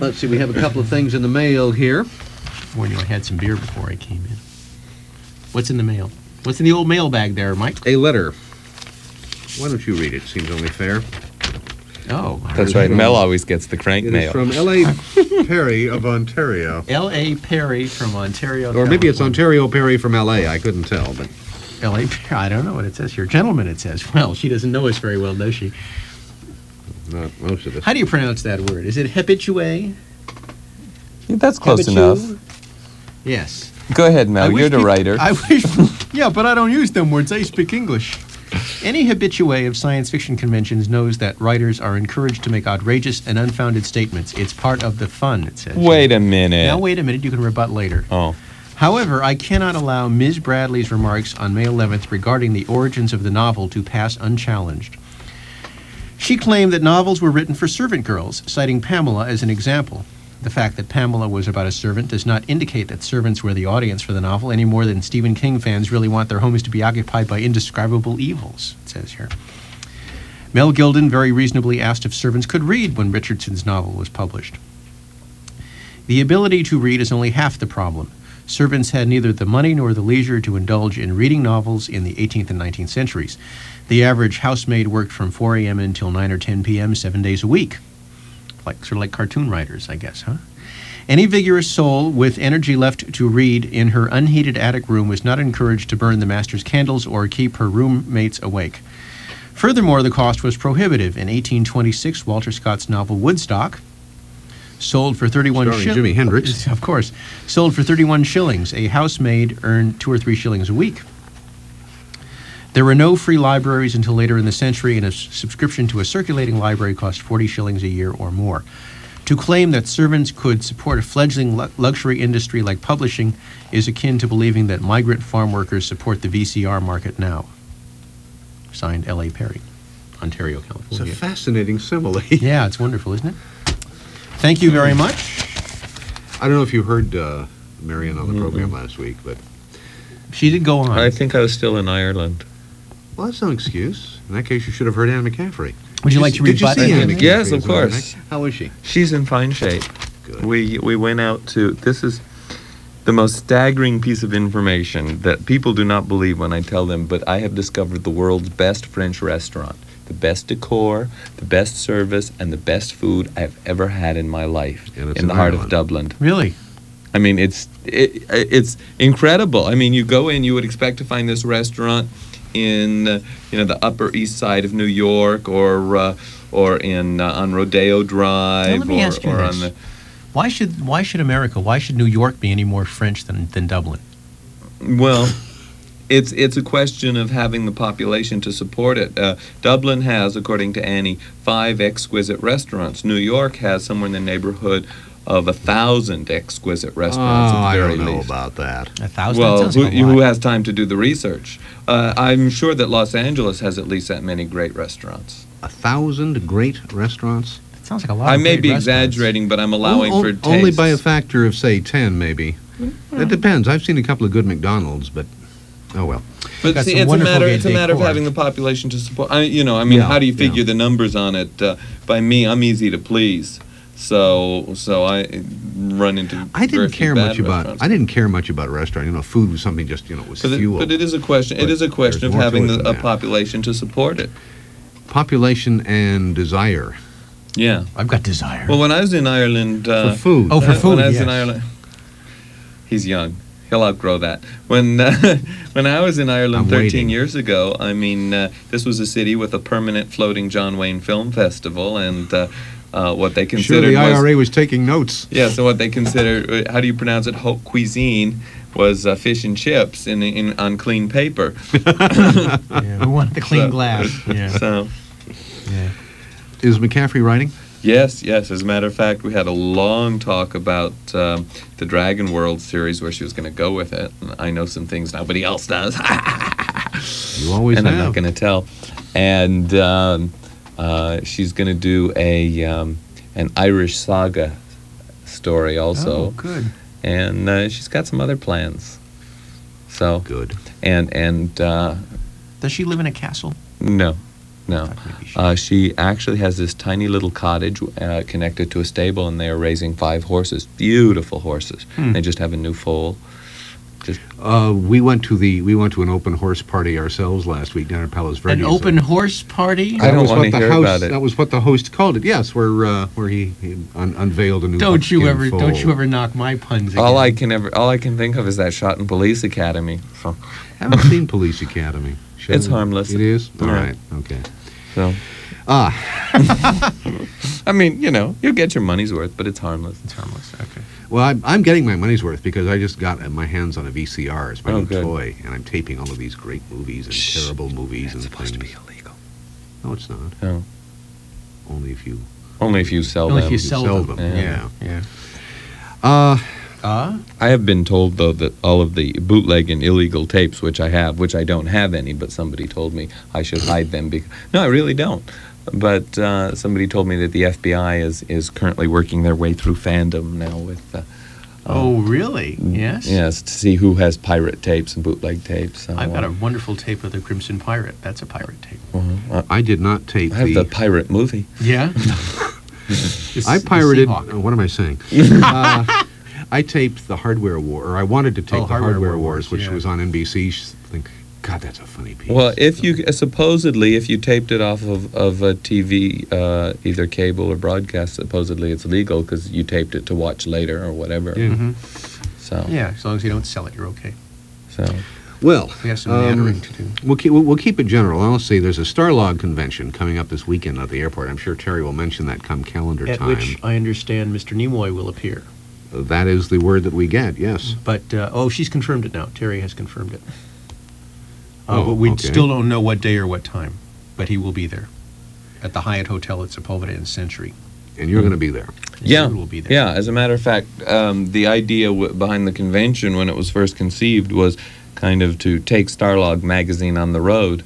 Let's see, we have a couple of things in the mail here. Warned you I had some beer before I came in. What's in the mail? What's in the old mailbag there, Mike? A letter. Why don't you read it? Seems only fair. Oh. That's right. Mel always gets the crank It mail. is from L.A. Perry of Ontario. L.A. Perry from Ontario, Or maybe it's California. Ontario Perry from L.A. I couldn't tell, but... L.A. I don't know what it says here. Gentleman, it says. Well, she doesn't know us very well, does she? Not most of us. How do you pronounce that word? Is it habitue? That's close Habitu? enough. Yes. Go ahead, Mel. wish You're the peop- writer. I wish. Yeah, but I don't use them words. I speak English. Any habitue of science fiction conventions knows that writers are encouraged to make outrageous and unfounded statements. It's part of the fun, it says. Wait a minute. Now, wait a minute. You can rebut later. Oh. However, I cannot allow Ms. Bradley's remarks on May 11th regarding the origins of the novel to pass unchallenged. She claimed that novels were written for servant girls, citing Pamela as an example. The fact that Pamela was about a servant does not indicate that servants were the audience for the novel any more than Stephen King fans really want their homes to be occupied by indescribable evils, it says here. Mel Gilden very reasonably asked if servants could read when Richardson's novel was published. The ability to read is only half the problem. Servants had neither the money nor the leisure to indulge in reading novels in the 18th and 19th centuries. The average housemaid worked from 4 a.m. until 9 or 10 p.m. 7 days a week. Sort of like cartoon writers, I guess, huh? Any vigorous soul with energy left to read in her unheated attic room was not encouraged to burn the master's candles or keep her roommates awake. Furthermore, the cost was prohibitive. In 1826, Walter Scott's novel Woodstock sold for 31 Starring shillings. Jimi Hendrix. Of course. Sold for 31 shillings. A housemaid earned 2 or 3 shillings a week. There were no free libraries until later in the century, and a subscription to a circulating library cost 40 shillings a year or more. To claim that servants could support a fledgling luxury industry like publishing is akin to believing that migrant farm workers support the VCR market now. Signed, L.A. Perry, Ontario, It's a California. fascinating simile. Yeah, it's wonderful, isn't it? Thank you very much. I don't know if you heard Marion on the program last week, but... She did go on. I think I was still in Ireland. Well, that's no excuse. In that case, you should have heard Anne McCaffrey. Would you like to Did you rebut see Anne Anne McCaffrey? McCaffrey? Yes, of Is that right? course. How is she? She's in fine shape. Good. We went out to, this is the most staggering piece of information that people do not believe when I tell them, but I have discovered the world's best French restaurant. The best decor, the best service, and the best food I've ever had in my life And it's in in the heart of Ireland. Dublin. Really? I mean, it's incredible. I mean, you go in, you would expect to find this restaurant in the Upper East Side of New York, or in on Rodeo Drive, Now, let me ask you or this. on the. Why should America, why should New York be any more French than Dublin? Well, it's a question of having the population to support it. Dublin has, according to Annie, 5 exquisite restaurants. New York has somewhere in the neighborhood of 1,000 exquisite restaurants at the I very don't know least. about that. 1,000? Well, that sounds like a who lot. has time to do the research? I'm sure that Los Angeles has at least that many great restaurants. 1,000 great restaurants? That sounds like a lot I of may great be restaurants. exaggerating, but I'm allowing for taste. Only by a factor of, say, 10, maybe. It depends. I've seen a couple of good McDonald's, but oh well. But got see, some it's a wonderful matter. gay It's a matter of decor. having the population to support. Yeah, How do you figure yeah. the numbers on it? By me, I'm easy to please. So I run into. I very didn't few care bad much about. restaurants. I didn't care much about a restaurant. Food was something just was fuel. But it is a question. But It is a question there's of more having to it than a that. population to support it. Population and desire Yeah. I've got desire. Well, when I was in Ireland, for food. Oh, for food, when I was in yes. Ireland, he's young. He'll outgrow that. When when I was in Ireland I'm 13 waiting. years ago, this was a city with a permanent floating John Wayne Film Festival, and what they Sure, considered the was IRA was taking notes. yeah. So what they considered, how do you pronounce it? Haute cuisine was fish and chips on clean paper. Yeah, we wanted the clean So- glass. Yeah. So. Yeah. Is McCaffrey writing? Yes. As a matter of fact, we had a long talk about the Dragon World series, where she was going to go with it. And I know some things nobody else does. You always and have. I'm not going to tell. And she's going to do an Irish saga story also. Oh, good. And she's got some other plans. So Good. and Does she live in a castle? no. No. thought maybe She actually has this tiny little cottage connected to a stable, and they are raising 5 horses. Beautiful horses. They just have a new foal. We went to an open horse party ourselves last week down at Palos Verdes. An open horse party? I don't want to hear about it. That was what the host called it. Yes, where he unveiled a new. Don't you foal. ever knock my puns again. All I can think of is that shot in Police Academy. So, Haven't seen Police Academy. It's harmless. It is? All Yeah. right. Okay. so I mean, you'll get your money's worth, but it's harmless. It's harmless. Okay. Well, I'm getting my money's worth because I just got my hands on a VCR. It's my Oh, new good. toy, and I'm taping all of these great movies and terrible movies and supposed things. to be illegal. No, it's not. No. Only if you Only if you sell Only them. if you sell them. Yeah. Yeah. Uh, I have been told, though, that all of the bootleg and illegal tapes, which I have, which I don't have any, but somebody told me I should hide them. No, I really don't. But somebody told me that the FBI is currently working their way through fandom now with... Oh, really? Yes? Yes, to see who has pirate tapes and bootleg tapes. So, I've got a wonderful tape of the Crimson Pirate. That's a pirate tape. I did not tape I have the pirate movie. Yeah? I pirated. What am I saying? I taped the Hardware War, or I wanted to tape the Hardware Hardware Wars, Wars, which yeah. was on NBC. Think, God, that's a funny piece. Well, if you supposedly, if you taped it off of a TV, either cable or broadcast, supposedly it's legal because you taped it to watch later or whatever. Yeah. Mm-hmm. So Yeah, as long as you don't sell it, you're okay. So Well, We have some nattering to do. we'll keep it general. I'll say there's a Starlog convention coming up this weekend at the airport. I'm sure Terry will mention that come calendar At time. which I understand Mr. Nimoy will appear. That is the word that we get. Yes. But, she's confirmed it now. Terry has confirmed it. Oh, But we okay. still don't know what day or what time. But he will be there at the Hyatt Hotel at Sepulveda and Century. And you're going to be there. yeah, Will be there. yeah. As a matter of fact, the idea behind the convention when it was first conceived was kind of to take Starlog magazine on the road,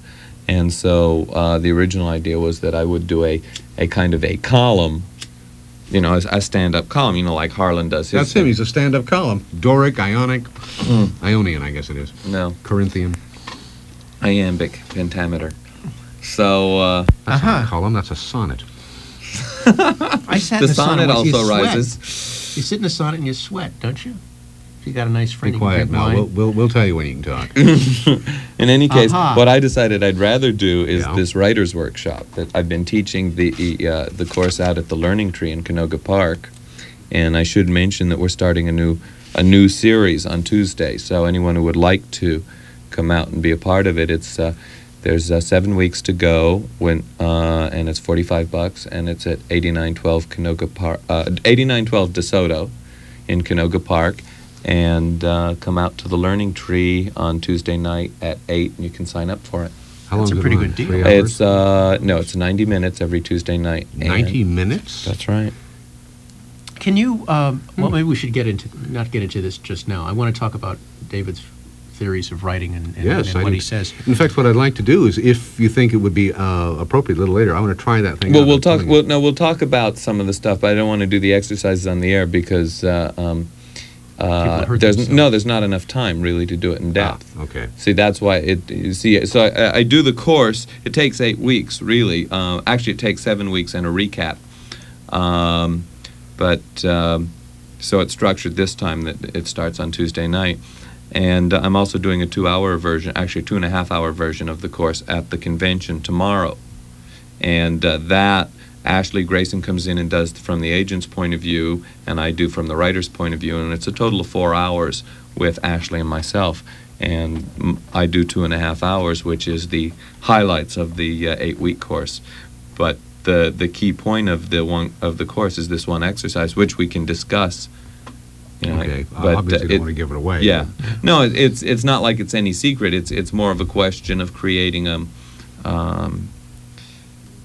and so the original idea was that I would do a kind of a column, a stand-up column, like Harlan does his. That's him. He's a stand-up column. Doric, Ionic, Ionian, I guess it is. No, Corinthian. iambic pentameter. So That's not a column. That's a sonnet. I sat the in a sonnet once, you also sweat. rises. You sit in a sonnet and you sweat, don't you? If you got a nice friend, Be you can quiet drink now. wine. We'll tell you when you can talk. In any case, Aha. what I decided I'd rather do is Yeah. this writer's workshop that I've been teaching the course out at the Learning Tree in Canoga Park, and I should mention that we're starting a new series on Tuesday. So anyone who would like to come out and be a part of it, there's 7 weeks to go and it's $45, and it's at 8912 Canoga Park, 8912 DeSoto in Canoga Park. And come out to the Learning Tree on Tuesday night at 8, and you can sign up for it. How That's long a is it pretty on? good deal. 3 hours? It's 90 minutes every Tuesday night. and- 90 minutes? That's right. Can you, well, maybe we should not get into this just now. I want to talk about David's theories of writing and Yes, I what do. he says. In fact, what I'd like to do is, if you think it would be appropriate a little later, I want to try that thing Well, out. we'll talk about some of the stuff, but I don't want to do the exercises on the air because hurt there's themselves. not enough time really to do it in depth. Okay. See, that's why so I do the course. It takes 8 weeks, really. Actually, it takes 7 weeks and a recap. So it's structured this time that it starts on Tuesday night. And I'm also doing a 2-hour version, actually 2.5-hour version of the course at the convention tomorrow. And that Ashley Grayson comes in and does from the agent's point of view, and I do from the writer's point of view, and it's a total of 4 hours with Ashley and myself. And I do 2.5 hours, which is the highlights of the 8-week course. But the key point of the course is this one exercise, which we can discuss. Okay. But Obviously, don't want to give it away. yeah, no, it's not like it's any secret. It's more of a question of creating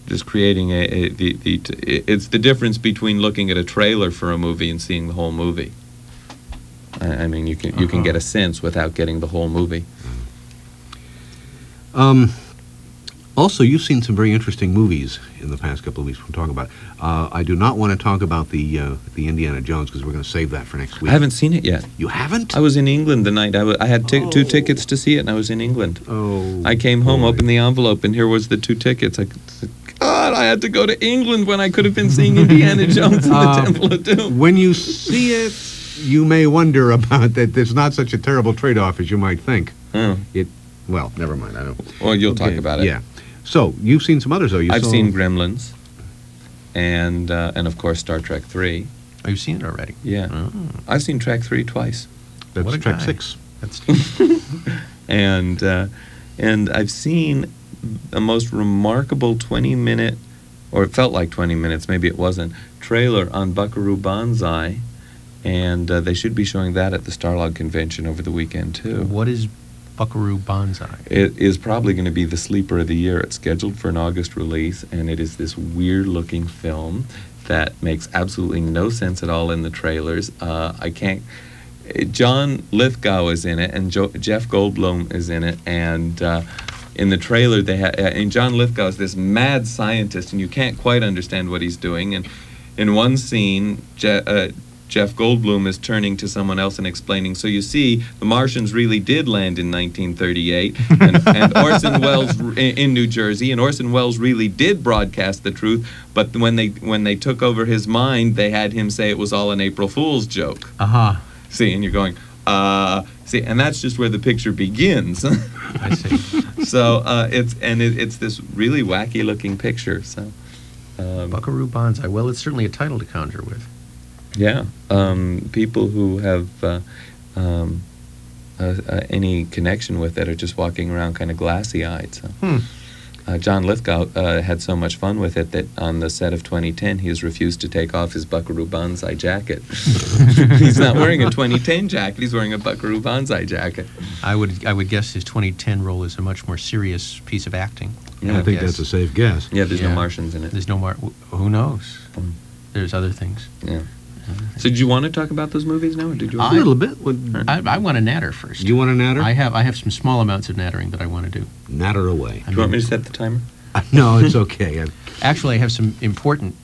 just creating it's the difference between looking at a trailer for a movie and seeing the whole movie. I mean, you can get a sense without getting the whole movie. Also, you've seen some very interesting movies in the past couple of weeks. We'll talk about. I do not want to talk about the Indiana Jones because we're going to save that for next week. I haven't seen it yet. You haven't? I was in England the night. I had two tickets to see it, and I was in England. Oh. I came home, boy. opened the envelope, and here was the 2 tickets. God, I had to go to England when I could have been seeing Indiana Jones in the Temple of Doom. When you see it, you may wonder about that. There's not such a terrible trade-off as you might think. Oh. Well, never mind. I don't. Well, you'll talk about it. Yeah. So you've seen some others, though. I've seen Gremlins, and of course Star Trek 3. Oh, you've seen it already? Yeah, Oh. I've seen Trek 3 twice. That's What a Trek guy. 6. That's and I've seen the most remarkable 20-minute, or it felt like 20 minutes, maybe it wasn't, trailer on Buckaroo Banzai, and they should be showing that at the Starlog Convention over the weekend too. What is Buckaroo Banzai? It is probably going to be the sleeper of the year. It's scheduled for an August release, and it is this weird-looking film that makes absolutely no sense at all in the trailers. John Lithgow is in it, and Jeff Goldblum is in it, and in the trailer and John Lithgow is this mad scientist, and you can't quite understand what he's doing. And in one scene, Jeff Goldblum is turning to someone else and explaining, so you see, the Martians really did land in 1938, and Orson Welles in New Jersey, and Orson Welles really did broadcast the truth, but when they took over his mind, they had him say it was all an April Fool's joke. Aha. See, and you're going, see, and that's just where the picture begins. I see. So it's this really wacky looking picture. So Buckaroo Banzai. Well, it's certainly a title to conjure with. yeah, people who have any connection with it are just walking around kind of glassy-eyed. So. John Lithgow had so much fun with it that on the set of 2010 he has refused to take off his Buckaroo Banzai jacket. He's not wearing a 2010 jacket, he's wearing a Buckaroo Banzai jacket. I would guess his 2010 role is a much more serious piece of acting. Yeah, I think Yes. that's a safe guess. Yeah, there's Yeah. no Martians in it. There's no who knows? Mm. There's other things. Yeah. So did you want to talk about those movies now, or did you A want little bit. I want to natter first. You want to natter? I have some small amounts of nattering that I want to do. Natter away. Do you want me to set the timer? No, it's okay. Actually, I have some important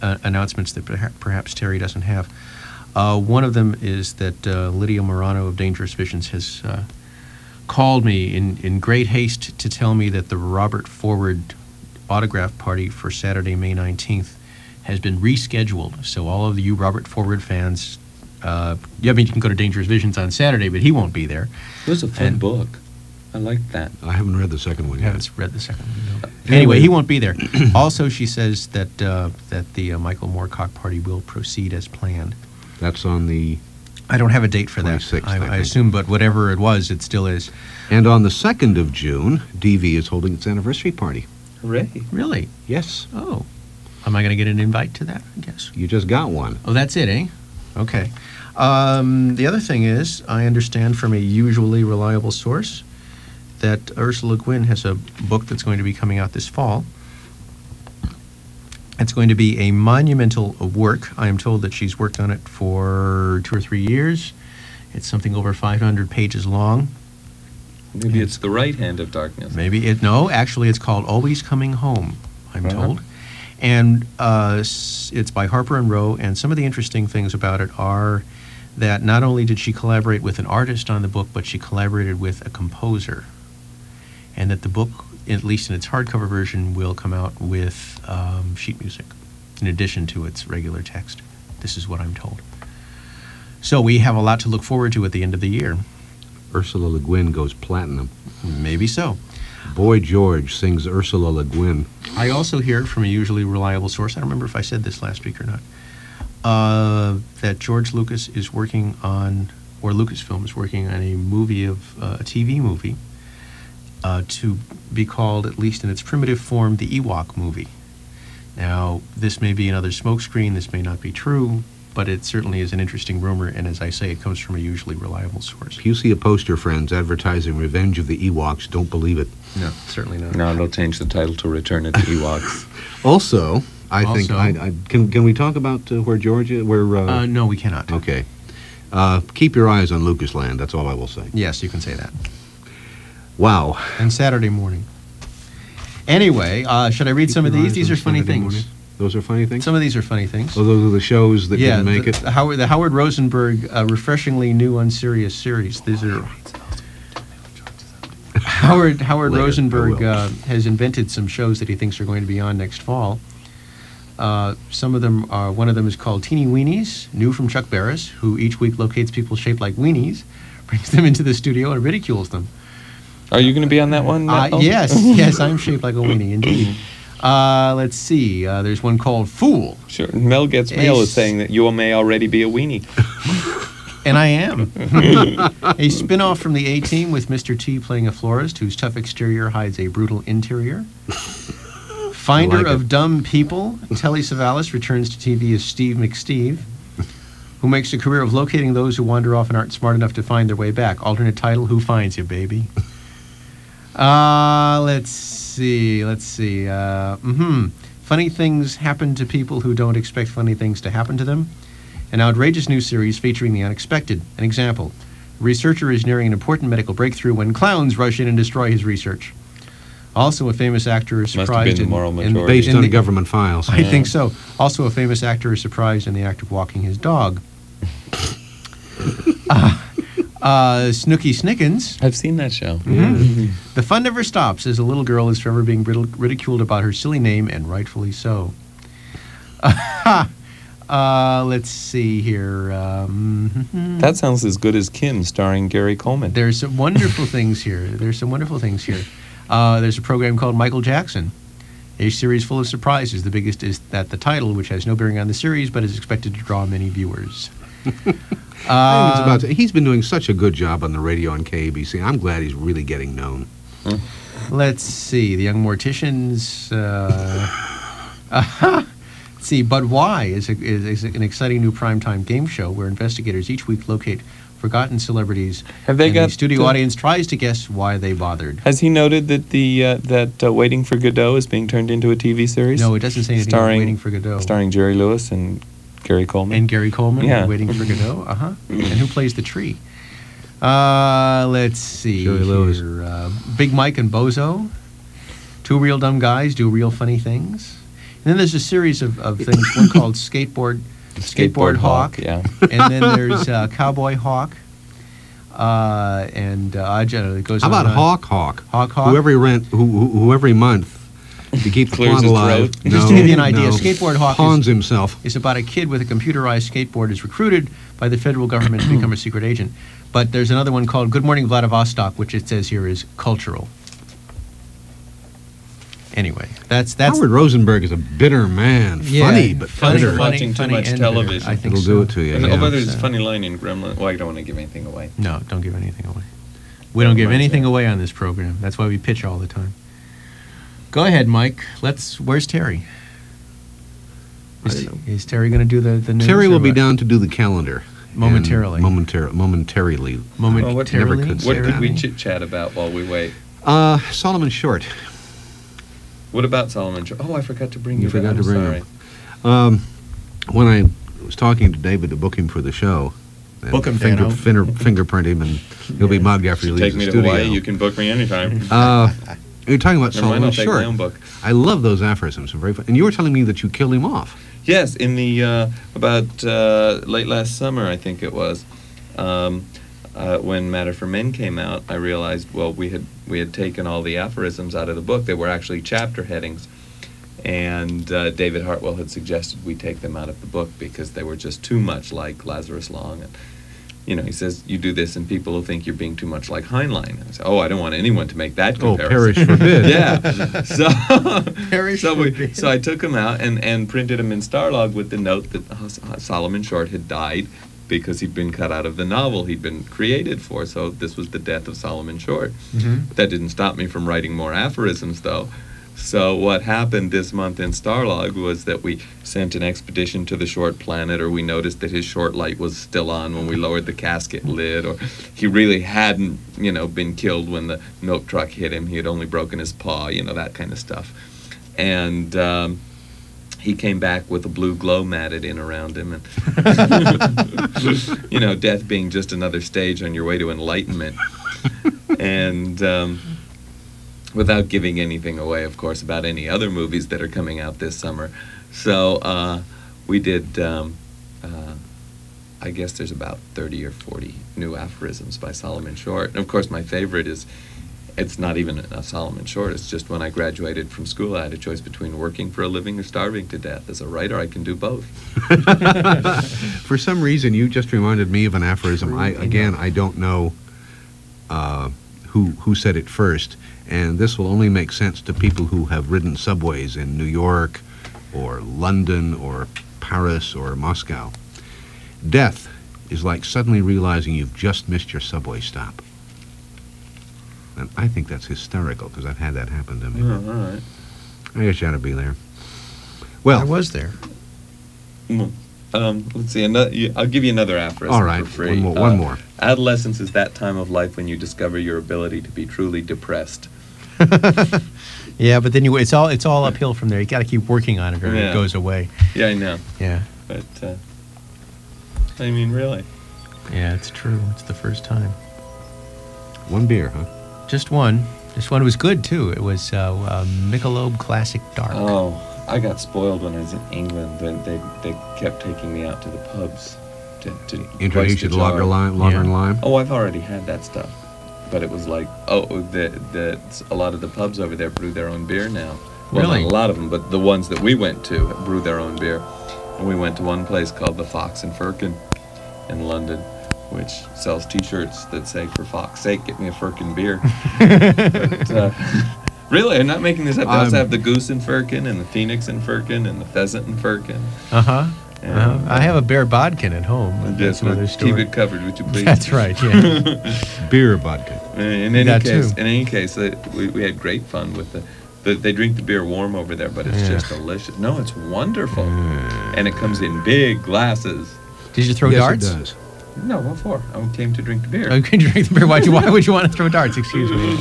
announcements that perhaps Terry doesn't have. One of them is that Lydia Morano of Dangerous Visions has called me in great haste to tell me that the Robert Forward autograph party for Saturday, May 19th has been rescheduled. So all of you Robert Forward fans, you can go to Dangerous Visions on Saturday, but he won't be there. It was a fun And- book. I liked that. I haven't read the second one I yet. haven't read the second one. No. Anyway, he won't be there. Also, she says that the Michael Moorcock party will proceed as planned. That's on the... I don't have a date for that. 26th, I I think. assume, but whatever it was, it still is. And on the 2nd of June, DV is holding its anniversary party. Hooray. Really? Yes. Oh. Am I going to get an invite to that, I guess? You just got one. Oh, that's it, eh? Okay. The other thing is, I understand from a usually reliable source that Ursula Gwynn has a book that's going to be coming out this fall. It's going to be a monumental work. I am told that she's worked on it for 2 or 3 years. It's something over 500 pages long. Maybe it's The Right Hand of Darkness. No, actually it's called Always Coming Home, I'm Uh-huh. told. And it's by Harper and Row, and some of the interesting things about it are that not only did she collaborate with an artist on the book, but she collaborated with a composer. And that the book, at least in its hardcover version, will come out with sheet music in addition to its regular text. This is what I'm told. So we have a lot to look forward to at the end of the year. Ursula Le Guin goes platinum. Maybe so. Boy George sings Ursula Le Guin. I also hear from a usually reliable source, I don't remember if I said this last week or not, that George Lucas is working on, or Lucasfilm is working on a movie a TV movie, to be called, at least in its primitive form, the Ewok movie. Now, this may be another smokescreen, this may not be true, but it certainly is an interesting rumor, and as I say, it comes from a usually reliable source. If you see a poster, friends, advertising Revenge of the Ewoks, don't believe it. No, certainly not. No, they'll change the title to Return of the Ewoks. Also, I think... Can we talk about where George is? No, we cannot. Okay. Keep your eyes on Lucasland, that's all I will say. Yes, you can say that. Wow. And Saturday morning. Anyway, should I read some of Keep your these? eyes These on are funny Saturday things. morning. Those are funny things? Some of these are funny things. Oh, those are the shows that Yeah, didn't make it? the Howard Rosenberg refreshingly new unserious series. These are Howard Later, Rosenberg I will. has invented some shows that he thinks are going to be on next fall. Some of them are. One of them is called Teeny Weenies, new from Chuck Barris, who each week locates people shaped like weenies, brings them into the studio, and ridicules them. Are you going to be on that one? Mel? Yes, I'm shaped like a weenie, indeed. Let's see. There's one called Fool, Sure. Mel Gets Mail is Ace. saying that you may already be a weenie. and I am. A spin-off from the A-Team with Mr. T playing a florist whose tough exterior hides a brutal interior. Finder like of it. Dumb People, Telly Savalas returns to TV as Steve McSteve, who makes a career of locating those who wander off and aren't smart enough to find their way back. Alternate title, Who Finds You, Baby? Let's see. Funny things happen to people who don't expect funny things to happen to them. An outrageous new series featuring the unexpected. An example. A researcher is nearing an important medical breakthrough when clowns rush in and destroy his research. Also, a famous actor is Must have been surprised the moral in majority. Based in on the- government files. I think so. Also, a famous actor is surprised in the act of walking his dog. Snooky Snickens. I've seen that show. The fun never stops as a little girl is forever being ridiculed about her silly name, and rightfully so. Let's see here. That sounds as good as Kim, starring Gary Coleman. There's some wonderful things here. There's a program called Michael Jackson, a series full of surprises. The biggest is that the title, which has no bearing on the series, but is expected to draw many viewers. He's been doing such a good job on the radio on KABC. I'm glad he's really getting known. Let's see. The Young Morticians. Let's see. But Why is an exciting new primetime game show where investigators each week locate forgotten celebrities. Have they and got the studio the- audience tries to guess why they bothered. Has he noted that Waiting for Godot is being turned into a TV series? No, it doesn't say anything about starring, Waiting for Godot. Starring Jerry Lewis and Gary Coleman. And Gary Coleman, Yeah. Waiting for Godot. And who plays the tree? Let's see. Jerry Lewis. Here. Big Mike and Bozo. Two real dumb guys do real funny things. And then there's a series of things. One called Skateboard Hawk. Yeah. And then there's Cowboy Hawk. It goes How on about and on. Hawk? Hawk? Who every month to keep the Clears plot his alive. throat. Just to give you an idea, Skateboard Hawk pawns himself. is about a kid with a computerized skateboard is recruited by the federal government to become a secret agent. But there's another one called Good Morning Vladivostok, which it says here is cultural. Anyway, that's Howard Rosenberg is a bitter man. Yeah, Funny, but funny, bitter. funny, Watching too funny much and television. bitter. I think It'll so. do it to you. And, Yeah. although there's a So- funny line in Gremlin. Well, I don't want to give anything away. No, don't give anything away. We don't give anything away on this program. That's why we pitch all the time. Go ahead, Mike. Where's Terry? Is Terry going to do the news? Terry or will be what? down to do the calendar. Momentarily. And momentarily. Well, what- Momentarily? never could say What could we that. chit-chat about while we wait? Solomon Short. What about Solomon Short? Oh, I forgot to bring you. You forgot that. to bring I'm him. sorry. When I was talking to David to book him for the show, and Book him, Dano. fingerprint him, and he'll be mugged after he Should leaves take me the to studio. Hawaii. You can book me anytime. You're talking about Never mind, Solomon I'll take my Short. own book. I love those aphorisms. They're very fun. And you were telling me that you killed him off. Yes, in the about late last summer, I think it was, when Matter for Men came out. I realized, well, we had taken all the aphorisms out of the book. They were actually chapter headings, and David Hartwell had suggested we take them out of the book because they were just too much like Lazarus Long. And he says you do this, and people will think you're being too much like Heinlein. And I said, I don't want anyone to make that Oh, comparison. perish forbid. Yeah. Perish forbid. So I took them out and printed them in Starlog with the note that Solomon Short had died because he'd been cut out of the novel he'd been created for. So this was the death of Solomon Short. Mhm. That didn't stop me from writing more aphorisms, though. So what happened this month in Starlog was that we sent an expedition to the Short planet, or we noticed that his short light was still on when we lowered the casket lid, or he really hadn't, been killed when the milk truck hit him. He had only broken his paw, that kind of stuff. And he came back with a blue glow matted in around him, and death being just another stage on your way to enlightenment. And without giving anything away, of course, about any other movies that are coming out this summer. So we did, I guess there's about 30 or 40 new aphorisms by Solomon Short. And of course, my favorite is, it's not even a Solomon Short, it's just when I graduated from school, I had a choice between working for a living or starving to death. As a writer, I can do both. For some reason, you just reminded me of an aphorism. I don't know who said it first, and this will only make sense to people who have ridden subways in New York or London or Paris or Moscow. Death is like suddenly realizing you've just missed your subway stop. And I think that's hysterical, because I've had that happen to me. Oh, all right. I guess you ought to be there. Well, I was there. Let's see. I'll give you another aphorism all right, for free. one more. Adolescence is that time of life when you discover your ability to be truly depressed. Yeah, but then it's all uphill from there. You got to keep working on it, or it goes away. Yeah, I know. Yeah. But I mean, really. Yeah, it's true. It's the first time. One beer, huh? Just one. This one was good too. It was Michelob Classic Dark. Oh, I got spoiled when I was in England. They kept taking me out to the pubs to Introduce you to lager and lime. Oh, I've already had that stuff. But it was like, a lot of the pubs over there brew their own beer now. Well, Really? not a lot of them, but the ones that we went to brew their own beer. And we went to one place called the Fox and Firkin in London, which sells T-shirts that say, "For Fox's sake, get me a Firkin beer." But, really, I'm not making this up. They also have the Goose and Firkin, and the Phoenix and Firkin, and the Pheasant and Firkin. I have a bear bodkin at home. But that's another story. Keep it covered, would you please? That's right. Yeah. Beer vodka. In any case, we had great fun with they drink the beer warm over there, but it's just delicious. No, it's wonderful, and it comes in big glasses. Did you throw darts? Yes, it does. No, what for? I came to drink the beer. Oh, you came to drink the beer. Why would you want to throw darts? Excuse me.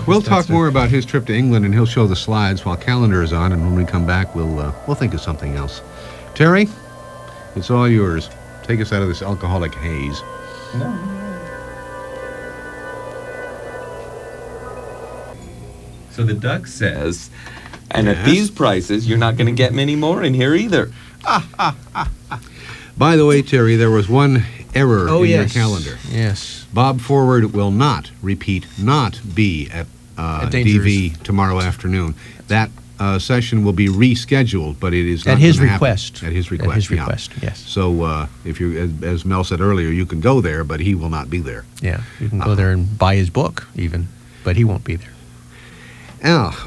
We'll talk more about his trip to England, and he'll show the slides while calendar is on, and when we come back, we'll think of something else. Terry, it's all yours. Take us out of this alcoholic haze. No. So the duck says, and at these prices, you're not going to get many more in here either. By the way, Terry, there was one error in your calendar. Yes. Bob Forward will not be at DV tomorrow afternoon. That session will be rescheduled, but it is not at his gonna request. happen. At his request. At his request. Yes. So if you, as Mel said earlier, you can go there, but he will not be there. Yeah, you can go there and buy his book, even, but he won't be there.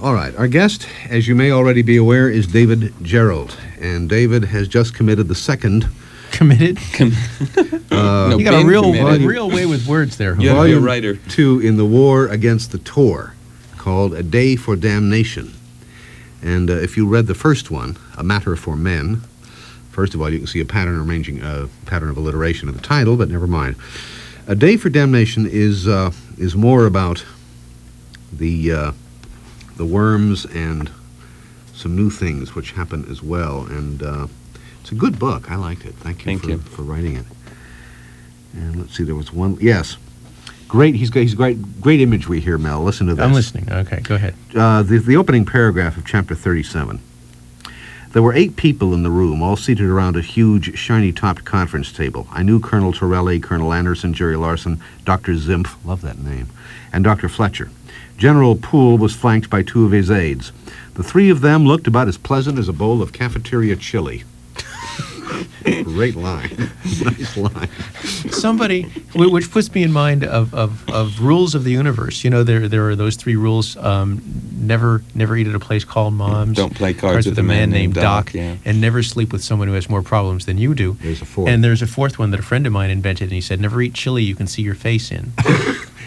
All right. Our guest, as you may already be aware, is David Gerrold, and David has just committed the second. Committed? No, you got a real committed. way with words there. Yeah. Volume You're a writer. 2 in the war against the Tor, called A Day for Damnation. And if you read the first one, A Matter for Men, first of all, you can see a pattern of alliteration of the title, but never mind. A Day for Damnation is more about the worms and some new things which happen as well, and it's a good book. I liked it. Thank you for writing it. And let's see, there was one. Yes, great. He's great imagery here, Mel. Listen to this. I'm listening. Okay, go ahead. The opening paragraph of chapter 37. There were 8 people in the room, all seated around a huge, shiny-topped conference table. I knew Colonel Torelli, Colonel Anderson, Jerry Larson, Dr. Zimpf, love that name, and Dr. Fletcher. General Poole was flanked by 2 of his aides. The 3 of them looked about as pleasant as a bowl of cafeteria chili. Great line. Nice line. Somebody, which puts me in mind of rules of the universe. You know, there are those 3 rules. Never eat at a place called Mom's. Don't play cards with a man named Doc. Yeah. And never sleep with someone who has more problems than you do. There's a 4th. And there's a 4th one that a friend of mine invented, and he said, never eat chili you can see your face in.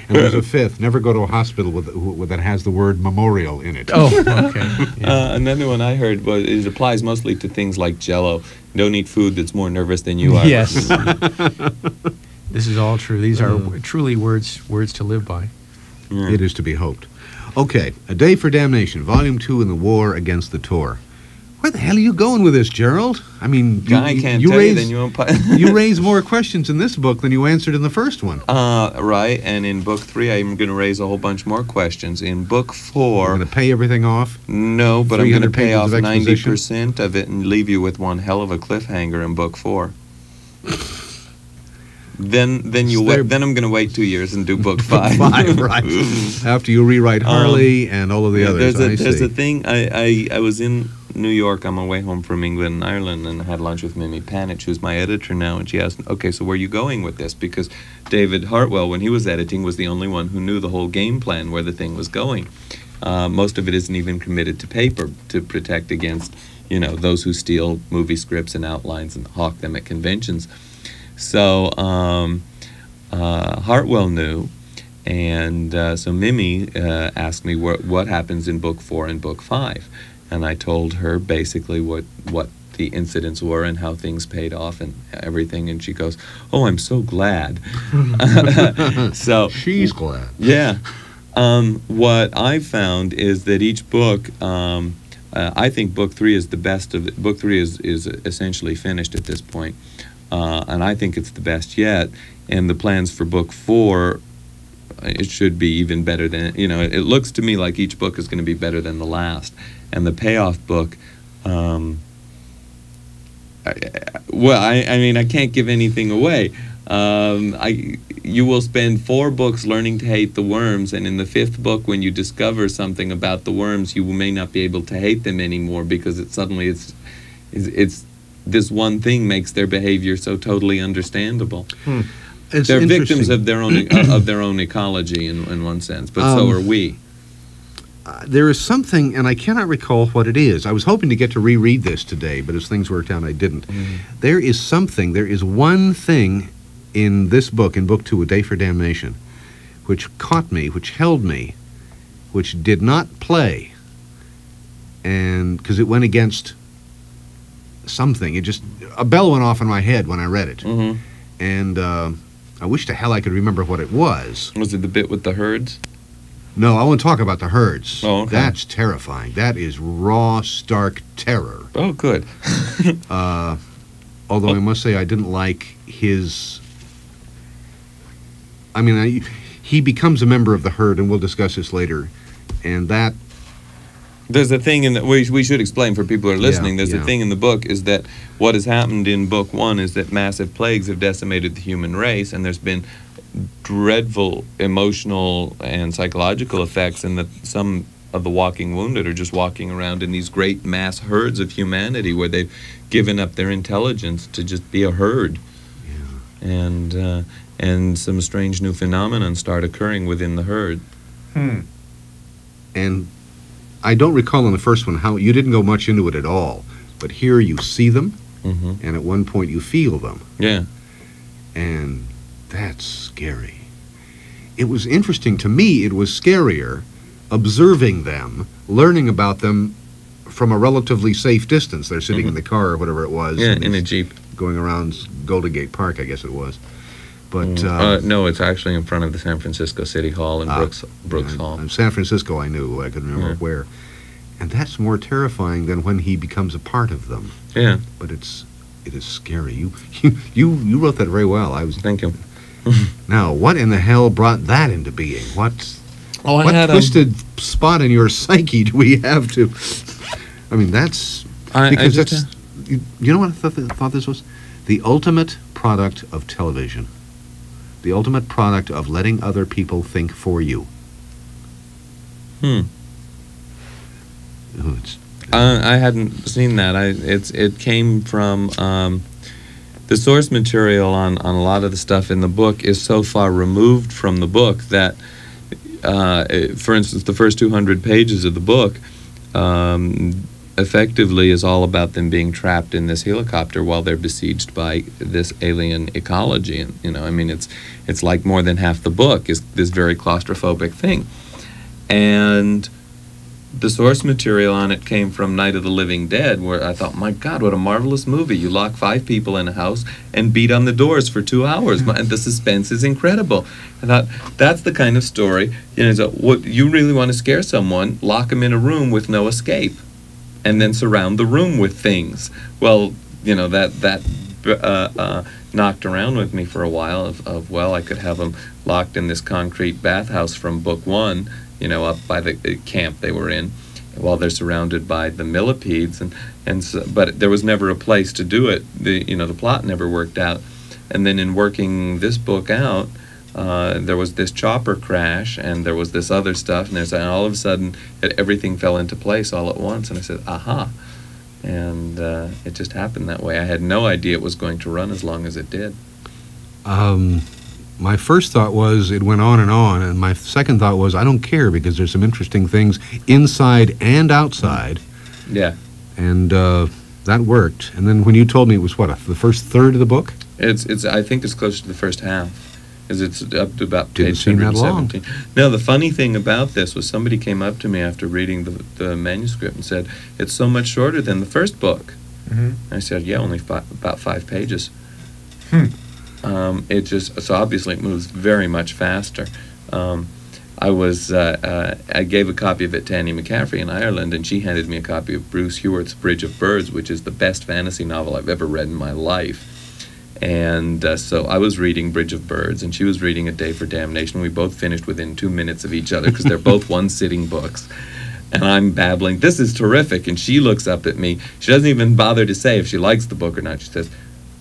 And there's a 5th. Never go to a hospital that has the word memorial in it. Oh, okay. Yeah. Another one I heard was it applies mostly to things like Jell-O. Don't eat food that's more nervous than you are. Yes. This is all true. These are truly words to live by. It is to be hoped. Okay, A Day for Damnation, Volume 2 in the War Against the Tor. Where the hell are you going with this, Gerald? I mean, Guy can't tell you, then you won't. you raise more questions in this book than you answered in the first one. Right, and in book 3, I'm going to raise a whole bunch more questions. In book 4, You're going to pay everything off? No, but I'm going to 300 pay pages off of exposition? 90% of it and leave you with one hell of a cliffhanger in book 4. Then I'm going to wait 2 years and do book 5. 5, right? After you rewrite Harley and all of the others. There's a thing. I was in New York on my way home from England and Ireland, and I had lunch with Mimi Panich, who's my editor now, and she asked, okay, so where are you going with this? Because David Hartwell, when he was editing, was the only one who knew the whole game plan, where the thing was going. Most of it isn't even committed to paper to protect against, those who steal movie scripts and outlines and hawk them at conventions. So Hartwell knew, and so Mimi asked me what happens in book 4 and book 5. And I told her basically what the incidents were and how things paid off and everything. And she goes, "Oh, I'm so glad." So she's glad. Yeah. What I found is that each book, I think book 3 is the best of it. Book 3 is essentially finished at this point, and I think it's the best yet. And the plans for book 4. It should be even better than, it looks to me like each book is going to be better than the last. And the payoff book, I can't give anything away. You will spend 4 books learning to hate the worms, and in the 5th book, when you discover something about the worms, you may not be able to hate them anymore because it's this one thing makes their behavior so totally understandable. They're victims of their own ecology in one sense, but so are we. There is something, and I cannot recall what it is. I was hoping to get to reread this today, but as things worked out, I didn't. There is one thing in this book, in book 2, A Day for Damnation, which caught me, which held me, which did not play, and because it went against something. A bell went off in my head when I read it. And I wish to hell I could remember what it was. Was it the bit with the herds? No, I won't talk about the herds. Oh, okay. That's terrifying. That is raw, stark terror. Oh, good. Although I must say I didn't like his... he becomes a member of the herd, and we'll discuss this later, and that... There's a thing in that we should explain for people who are listening. There's a thing in the book is that what has happened in book 1 is that massive plagues have decimated the human race, and there's been dreadful emotional and psychological effects, and that some of the walking wounded are just walking around in these great mass herds of humanity where they've given up their intelligence to just be a herd. And some strange new phenomenon start occurring within the herd. And I don't recall in the first one how you didn't go much into it at all, but here you see them, and at one point you feel them. Yeah. And that's scary. It was interesting to me. It was scarier observing them, learning about them from a relatively safe distance. They're sitting in the car or whatever it was. Yeah, in a Jeep. Going around Golden Gate Park, I guess it was. But no, it's actually in front of the San Francisco City Hall in Brooks Hall. In San Francisco, I knew. I couldn't remember where. And that's more terrifying than when he becomes a part of them. Yeah. But it is scary. You wrote that very well. Thank you. Now, what in the hell brought that into being? What twisted spot in your psyche do we have to... that's... You know what I thought this was? The ultimate product of television. The ultimate product of letting other people think for you. I hadn't seen that. It came from... the source material on a lot of the stuff in the book is so far removed from the book that, for instance, the first 200 pages of the book effectively is all about them being trapped in this helicopter while they're besieged by this alien ecology. And, it's like more than half the book is this very claustrophobic thing. And the source material on it came from Night of the Living Dead, where I thought, my God, what a marvelous movie. You lock 5 people in a house and beat on the doors for 2 hours. And the suspense is incredible. I thought, that's the kind of story, what you really want to scare someone, lock them in a room with no escape. and then surround the room with things. Well, you know, that knocked around with me for a while of well, I could have them locked in this concrete bathhouse from book one, you know, up by the camp they were in, while they're surrounded by the millipedes, and so, but there was never a place to do it. The plot never worked out. And then in working this book out, there was this chopper crash, and there was this other stuff, and all of a sudden everything fell into place all at once, and I said, aha. And it just happened that way. I had no idea it was going to run as long as it did. My first thought was it went on, and my second thought was I don't care, because there's some interesting things inside and outside. Yeah. And that worked. And then when you told me it was, the first third of the book? It's I think it's close to the first half, because it's up to about Didn't page seem that long. 117. No, the funny thing about this was somebody came up to me after reading the manuscript and said, it's so much shorter than the first book. I said, yeah, only about 5 pages. It just, so obviously it moves very much faster. I gave a copy of it to Annie McCaffrey in Ireland, and she handed me a copy of Bruce Hewitt's Bridge of Birds, which is the best fantasy novel I've ever read in my life. And so I was reading Bridge of Birds, and she was reading A Day for Damnation. We both finished within 2 minutes of each other, because they're both one-sitting books. And I'm babbling, this is terrific, and she looks up at me. She doesn't even bother to say if she likes the book or not. She says,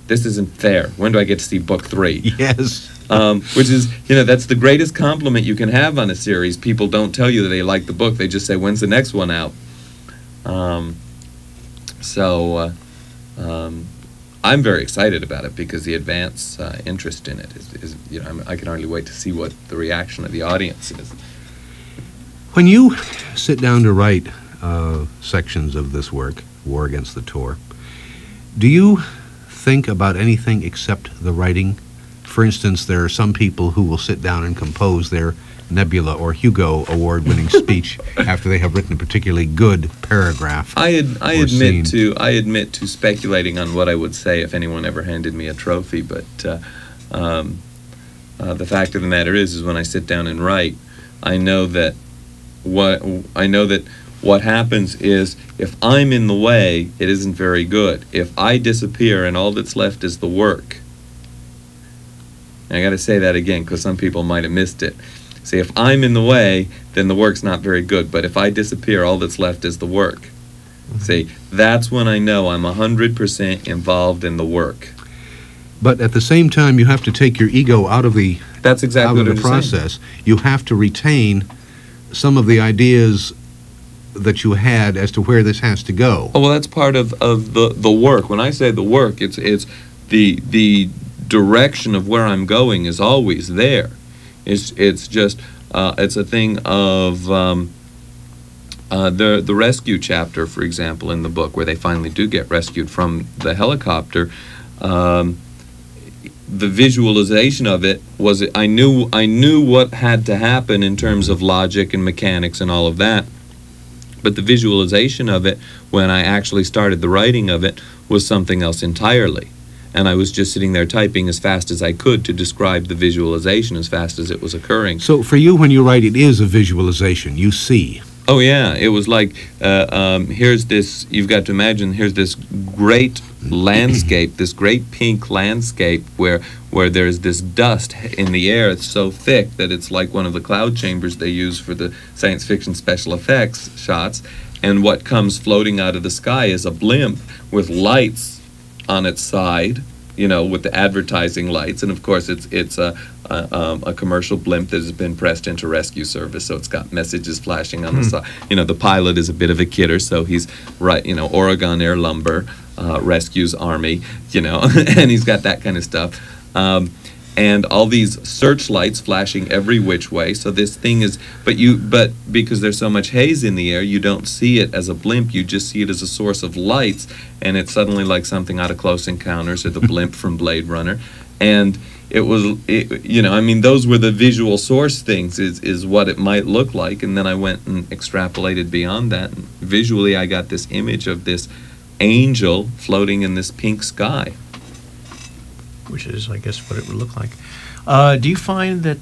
this isn't fair. When do I get to see book 3? Yes. Which is, that's the greatest compliment you can have on a series. People don't tell you that they like the book. They just say, when's the next one out? I'm very excited about it, because the advance interest in it is I can hardly wait to see what the reaction of the audience is. When you sit down to write sections of this work, War Against the Tor, do you think about anything except the writing? For instance, there are some people who will sit down and compose their Nebula or Hugo award-winning speech after they have written a particularly good paragraph. I admit to speculating on what I would say if anyone ever handed me a trophy, but the fact of the matter is when I sit down and write, I know that what happens is, if I'm in the way, it isn't very good. If I disappear and all that's left is the work. And I got to say that again, because some people might have missed it. See, if I'm in the way, then the work's not very good. But if I disappear, all that's left is the work. See, that's when I know I'm 100% involved in the work. But at the same time, you have to take your ego out of the That's exactly out of the process. You have to retain some of the ideas that you had as to where this has to go. Oh, well, that's part of the work. When I say the work, it's the direction of where I'm going is always there. It's just it's a thing of the rescue chapter, for example, in the book, where they finally do get rescued from the helicopter. The visualization of it was, I knew what had to happen in terms of logic and mechanics and all of that, but the visualization of it, when I actually started the writing of it, was something else entirely. And I was just sitting there typing as fast as I could to describe the visualization as fast as it was occurring. So for you, when you write, it is a visualization. You see. Oh yeah, it was like, here's this, you've got to imagine, here's this great landscape, this great pink landscape where there's this dust in the air. It's so thick that it's like one of the cloud chambers they use for the science fiction special effects shots. And what comes floating out of the sky is a blimp with lights on its side, with the advertising lights. And of course it's a commercial blimp that has been pressed into rescue service, so it's got messages flashing on the side. The pilot is a bit of a kidder, so he's Oregon Air Lumber rescues Army, and he's got that kind of stuff. And all these searchlights flashing every which way. So this thing is, but because there's so much haze in the air, you don't see it as a blimp. You just see it as a source of lights, and it's suddenly like something out of Close Encounters or the blimp from Blade Runner. And it was, those were the visual source things, is what it might look like. And then I went and extrapolated beyond that. And visually, I got this image of this angel floating in this pink sky. Which is, I guess, what it would look like. Do you find that,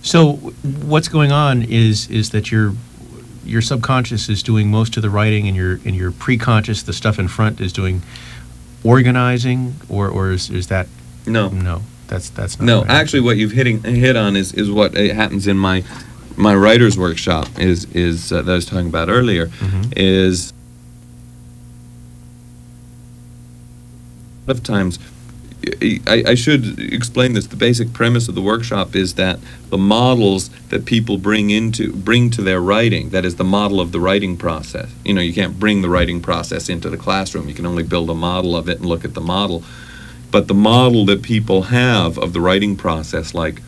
so what's going on is that you're your subconscious is doing most of the writing, and your preconscious, the stuff in front, is doing organizing, or is that No. that's not No, right. actually, what you've hit on is what happens in my writer's workshop is that I was talking about earlier. Is a lot of times, I should explain this. The basic premise of the workshop is that the models that people bring to their writing, that is the model of the writing process. You can't bring the writing process into the classroom. You can only build a model of it and look at the model. But the model that people have of the writing process, like,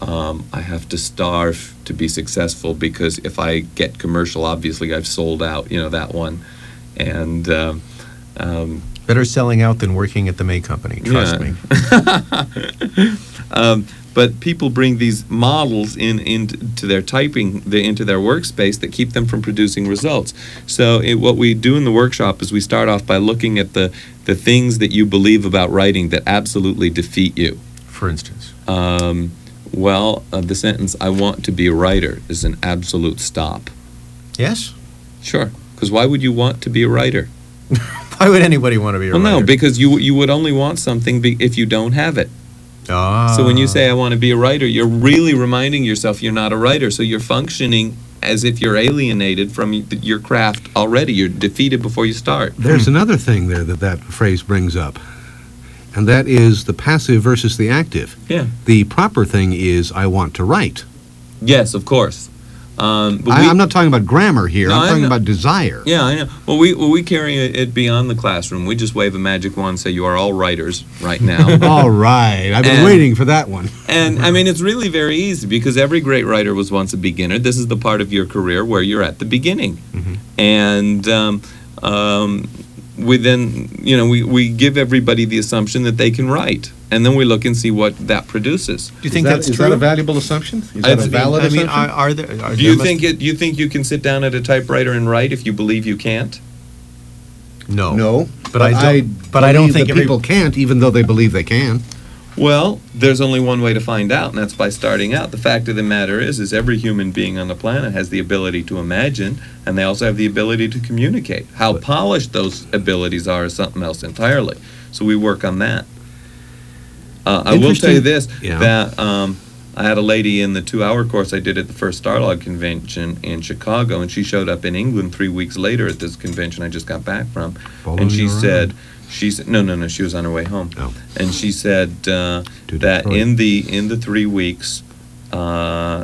I have to starve to be successful because if I get commercial, obviously I've sold out, that one. And Better selling out than working at the May Company, trust me. But people bring these models into their typing, into their workspace that keep them from producing results. So what we do in the workshop is we start off by looking at the things that you believe about writing that absolutely defeat you. For instance? The sentence, "I want to be a writer," is an absolute stop. Yes? Sure. Because why would you want to be a writer? Why would anybody want to be a writer? Well, no, because you would only want something if you don't have it. So when you say, "I want to be a writer," you're really reminding yourself you're not a writer. So you're functioning as if you're alienated from your craft already. You're defeated before you start. There's another thing there that phrase brings up, and that is the passive versus the active. Yeah. The proper thing is, "I want to write." Yes, of course. I'm not talking about grammar here. No, I'm talking I know. about desire. Yeah, I know. Well, we carry it beyond the classroom. We just wave a magic wand and say, "You are all writers right now." All right. I've been waiting for that one. And, I mean, it's really very easy because every great writer was once a beginner. This is the part of your career where you're at the beginning. And we then, we give everybody the assumption that they can write. And then we look and see what that produces. Do you think that's is true? that a valuable assumption? Is that a valid assumption? Are there? Do you think you can sit down at a typewriter and write if you believe you can't? No. No. But I don't think that people can't, even though they believe they can. Well, there's only one way to find out, and that's by starting out. The fact of the matter is every human being on the planet has the ability to imagine, and they also have the ability to communicate. How polished those abilities are is something else entirely. So we work on that. I will tell you this, that I had a lady in the 2-hour course I did at the first Starlog convention in Chicago, and she showed up in England 3 weeks later at this convention I just got back from. And she said, no, she was on her way home. Oh. And she said that in the 3 weeks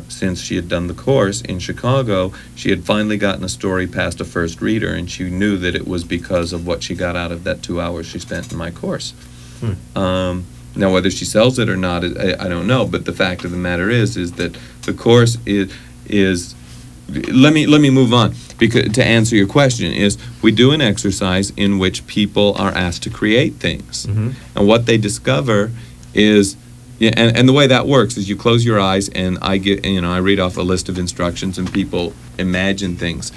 since she had done the course in Chicago, she had finally gotten a story past a first reader, and she knew that it was because of what she got out of that 2 hours she spent in my course. Now, whether she sells it or not, I don't know. But the fact of the matter is that the course is. Let me move on, because to answer your question is we do an exercise in which people are asked to create things, and what they discover is. Yeah, and the way that works is you close your eyes and I read off a list of instructions and people imagine things,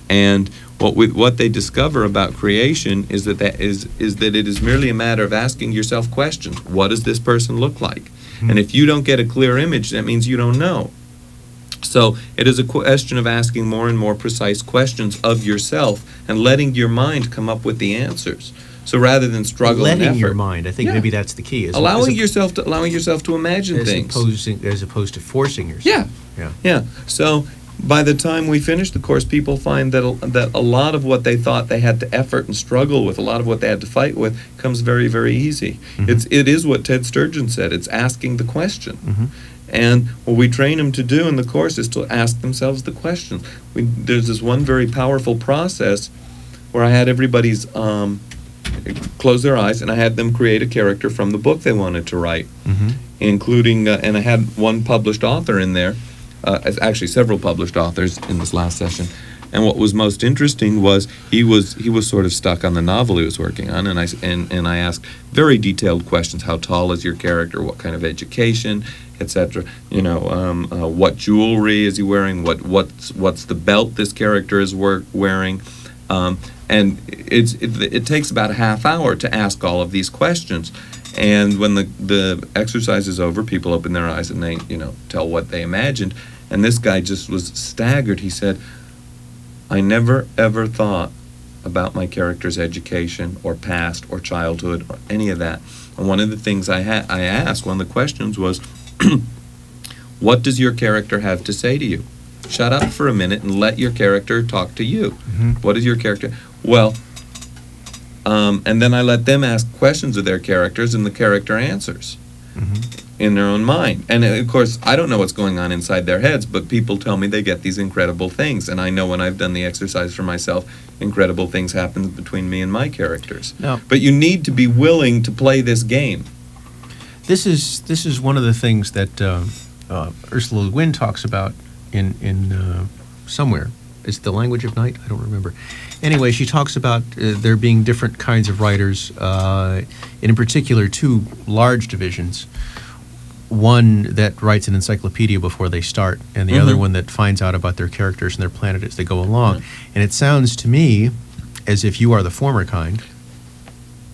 and what they discover about creation is that it is merely a matter of asking yourself questions. What does this person look like? And if you don't get a clear image, that means you don't know. So it is a question of asking more and more precise questions of yourself and letting your mind come up with the answers. So rather than struggle and effort. Letting your mind, I think maybe that's the key. Allowing yourself to imagine things. As opposed to forcing yourself. Yeah. So by the time we finish the course, people find that a lot of what they thought they had to effort and struggle with, a lot of what they had to fight with, comes very, very easy. It is what Ted Sturgeon said. It's asking the question. And what we train them to do in the course is to ask themselves the question. There's this one very powerful process where I had everybody's close their eyes, and I had them create a character from the book they wanted to write, including, and I had one published author in there, actually several published authors in this last session. And what was most interesting was he was sort of stuck on the novel he was working on, and I asked very detailed questions. How tall is your character? What kind of education, etc. What jewelry is he wearing? What's the belt this character is wearing? And it takes about a half hour to ask all of these questions. And when the exercise is over, people open their eyes and they tell what they imagined. And this guy just was staggered. He said, I never ever thought about my character's education or past or childhood or any of that. And one of the things I asked, one of the questions was, what does your character have to say to you? Shut up for a minute and let your character talk to you. What is your character? Well, and then I let them ask questions of their characters, and the character answers in their own mind. And of course, I don't know what's going on inside their heads, but people tell me they get these incredible things. And I know when I've done the exercise for myself, incredible things happen between me and my characters. No. But you need to be willing to play this game. This is one of the things that Ursula Le Guin talks about in somewhere. Is it The Language of Night? I don't remember. Anyway, she talks about there being different kinds of writers, and in particular two large divisions. One that writes an encyclopedia before they start, and the other one that finds out about their characters and their planet as they go along. And it sounds to me as if you are the former kind,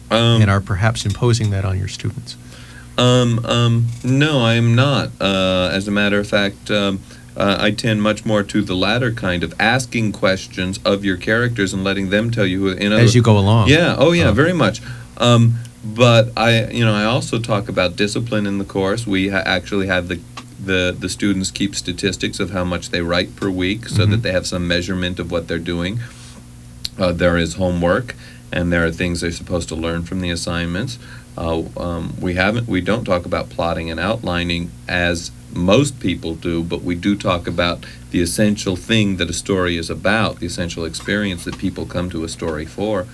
and are perhaps imposing that on your students. No, I am not. As a matter of fact, I tend much more to the latter kind of asking questions of your characters and letting them tell you. As you go along. Yeah. Oh, yeah. Very much. But I also talk about discipline in the course. We actually have the students keep statistics of how much they write per week, so that they have some measurement of what they're doing. There is homework, and there are things they're supposed to learn from the assignments. We don't talk about plotting and outlining as most people do, but we do talk about the essential thing that a story is about, the essential experience that people come to a story for.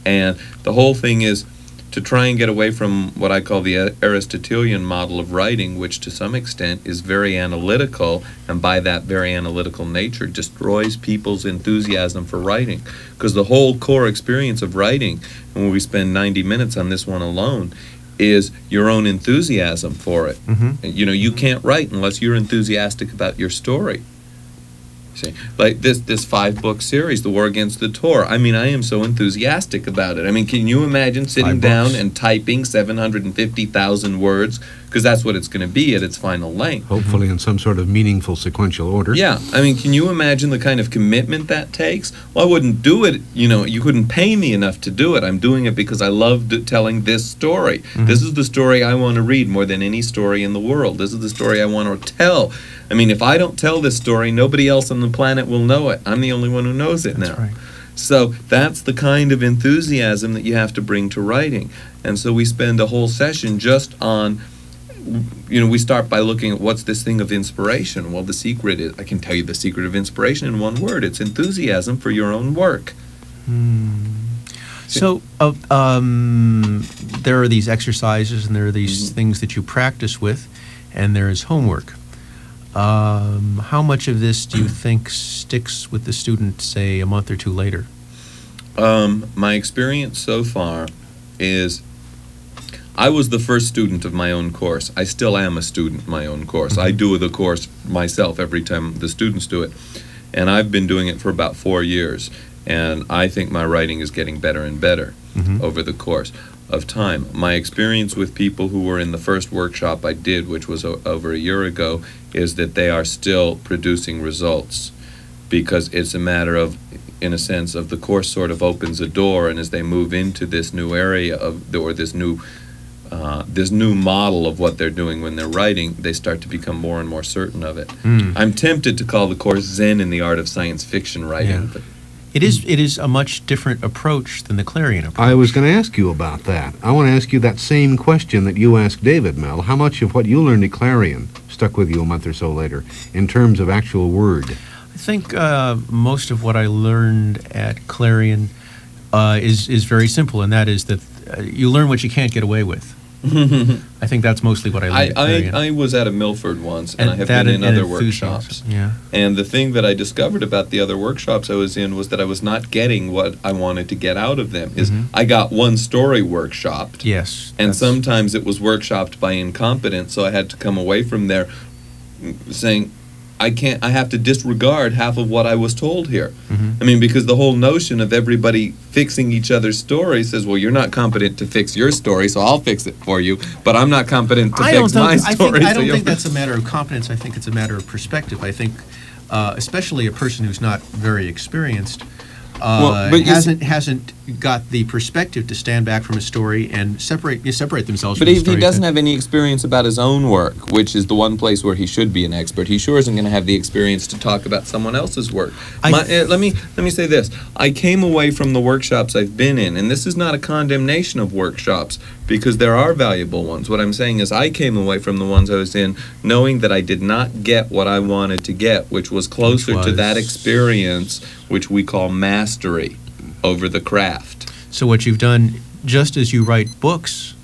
And the whole thing is to try and get away from what I call the Aristotelian model of writing, which to some extent is very analytical, and by that very analytical nature destroys people's enthusiasm for writing. Because the whole core experience of writing, and when we spend 90 minutes on this one alone, is your own enthusiasm for it. You know, you can't write unless you're enthusiastic about your story. See, like this 5-book series, The War Against the Tor. I mean, I am so enthusiastic about it. I mean, can you imagine sitting down and typing 750,000 words? Because that's what it's going to be at its final length. Hopefully in some sort of meaningful sequential order. Yeah. I mean, can you imagine the kind of commitment that takes? Well, I wouldn't do it. You know, you couldn't pay me enough to do it. I'm doing it because I love telling this story. This is the story I want to read more than any story in the world. This is the story I want to tell. I mean, if I don't tell this story, nobody else on the planet will know it. I'm the only one who knows it now. Right. So that's the kind of enthusiasm that you have to bring to writing. And so we spend a whole session just on, you know, we start by looking at what's this thing of inspiration. Well, the secret is, I can tell you the secret of inspiration in one word. It's enthusiasm for your own work. So there are these exercises and there are these things that you practice with, and there is homework. How much of this do you think sticks with the student, say, a month or two later? My experience so far is I was the first student of my own course. I still am a student of my own course. I do the course myself every time the students do it. And I've been doing it for about 4 years. And I think my writing is getting better and better over the course of time. My experience with people who were in the first workshop I did, which was over a year ago, is that they are still producing results, because it's a matter of, in a sense, of the course sort of opens a door, and as they move into this new area of, or this new model of what they're doing when they're writing, they start to become more and more certain of it. I'm tempted to call the course Zen in the Art of Science Fiction Writing. But it is a much different approach than the Clarion approach. I was going to ask you about that. I want to ask you that same question that you asked David, Mel. How much of what you learned at Clarion stuck with you a month or so later in terms of actual word? I think most of what I learned at Clarion is very simple, and that is that you learn what you can't get away with. I think that's mostly what I learned at Clarion. I was at a Milford once, and I have been in other workshops. Yeah. And the thing that I discovered about the other workshops I was in was that I was not getting what I wanted to get out of them. I got one story workshopped. Yes. And sometimes it was workshopped by incompetence, so I had to come away from there saying, I have to disregard half of what I was told here. I mean, because the whole notion of everybody fixing each other's stories says, well, you're not competent to fix your story, so I'll fix it for you, but I'm not competent to fix my story. I don't think that's a matter of competence. I think it's a matter of perspective. I think especially a person who's not very experienced, Well, but you hasn't got the perspective to stand back from a story and separate themselves But from the if story. he doesn't have any experience about his own work, which is the one place where he should be an expert, he sure isn't going to have the experience to talk about someone else's work. Let me say this. I came away from the workshops I've been in, and this is not a condemnation of workshops, because there are valuable ones. What I'm saying is I came away from the ones I was in knowing that I did not get what I wanted to get, which was closer to that experience, which we call mastery over the craft. So what you've done, just as you write books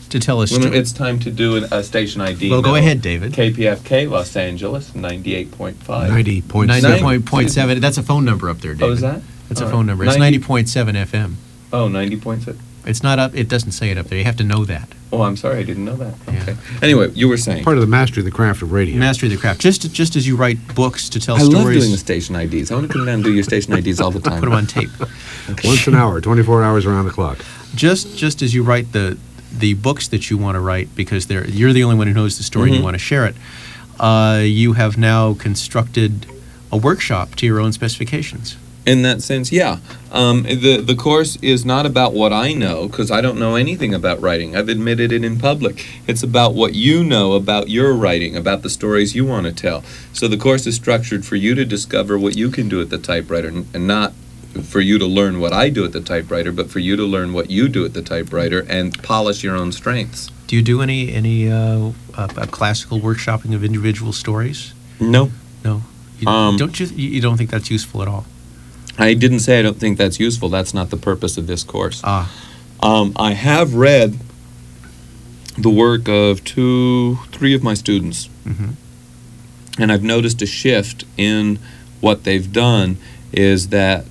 to tell a story. It's time to do a station ID. Well, go ahead, David. KPFK Los Angeles, 98.5. 90.7. 90.7. That's a phone number up there, David. Oh, is that? That's a phone number. It's 90.7 FM. Oh, 90.7. It's not up. It doesn't say it up there. You have to know that. Oh, I'm sorry, I didn't know that. Yeah. Okay. Anyway, you were saying. Part of the mastery of the craft of radio. Mastery of the craft. Just as you write books to tell I stories. love doing the station IDs. I want to come down and do your station IDs all the time. Put them on tape. Once an hour, 24 hours around the clock. Just as you write the books that you want to write, because you're the only one who knows the story and you want to share it, you have now constructed a workshop to your own specifications. In that sense, yeah. The course is not about what I know, because I don't know anything about writing. I've admitted it in public. It's about what you know about your writing, about the stories you want to tell. So the course is structured for you to discover what you can do at the typewriter, and not for you to learn what I do at the typewriter, but for you to learn what you do at the typewriter and polish your own strengths. Do you do any classical workshopping of individual stories? No. No. You don't think that's useful at all? I didn't say I don't think that's useful. That's not the purpose of this course. I have read the work of 3 of my students, and I've noticed a shift in what they've done. Is that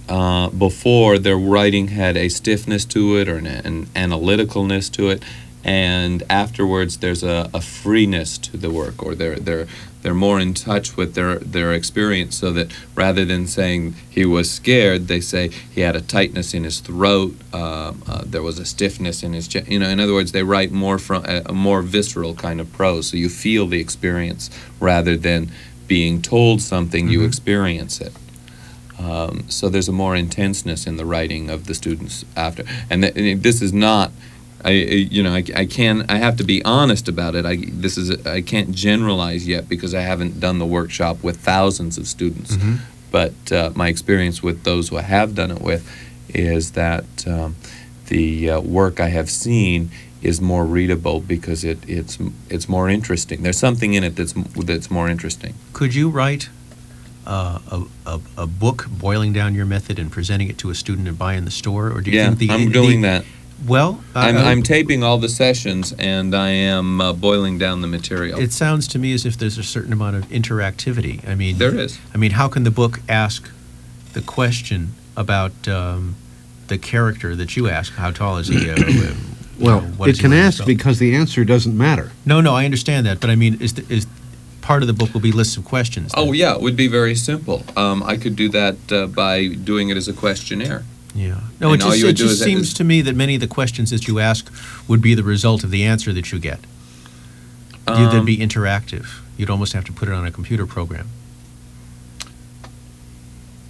before their writing had a stiffness to it or an analyticalness to it, and afterwards there's a freeness to the work, or they're more in touch with their experience, so that rather than saying he was scared, they say he had a tightness in his throat, there was a stiffness in his chest. In other words, they write more from a more visceral kind of prose, so you feel the experience rather than being told something, you experience it. So there's a more intenseness in the writing of the students after, and this is not. I have to be honest about it. I can't generalize yet because I haven't done the workshop with thousands of students. But my experience with those who I have done it with is that the work I have seen is more readable because it's more interesting. There's something in it that's more interesting. Could you write a book boiling down your method and presenting it to a student and buy in the store, or do you think I'm doing that. Well, I'm taping all the sessions, and I am boiling down the material. It sounds to me as if there's a certain amount of interactivity. I mean, there is. I mean, how can the book ask the question about the character that you ask? How tall is he? Well, it can ask because the answer doesn't matter. No, I understand that, but I mean, is part of the book will be lists of questions? Then? Oh yeah, it would be very simple. I could do that by doing it as a questionnaire. Yeah. No, it just seems to me that many of the questions that you ask would be the result of the answer that you get. They'd be interactive. You'd almost have to put it on a computer program.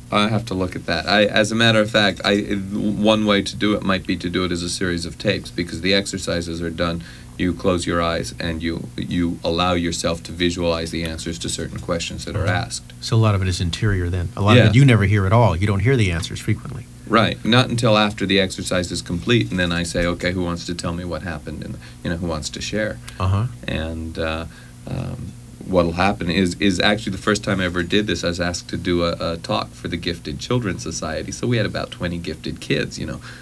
I have to look at that. As a matter of fact, one way to do it might be to do it as a series of tapes, because the exercises are done. You close your eyes and you allow yourself to visualize the answers to certain questions that are asked. So a lot of it is interior then. A lot of it you never hear at all. You don't hear the answers frequently. Right. Not until after the exercise is complete, and then I say, okay, who wants to tell me what happened, and who wants to share. And what'll happen is actually the first time I ever did this, I was asked to do a talk for the Gifted Children's Society. So we had about 20 gifted kids,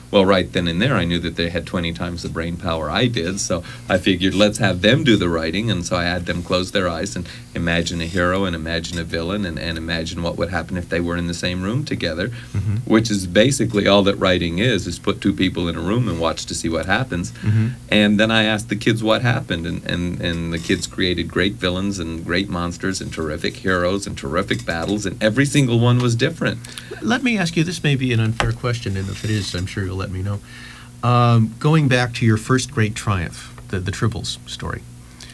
Well, right then and there, I knew that they had 20 times the brain power I did, so I figured let's have them do the writing, and so I had them close their eyes and imagine a hero and imagine a villain and imagine what would happen if they were in the same room together, which is basically all that writing is put 2 people in a room and watch to see what happens. And then I asked the kids what happened, and the kids created great villains and great monsters and terrific heroes and terrific battles, and every single one was different. Let me ask you, this may be an unfair question, and if it is, I'm sure you'll let me know. Going back to your first great triumph, the Tribbles story,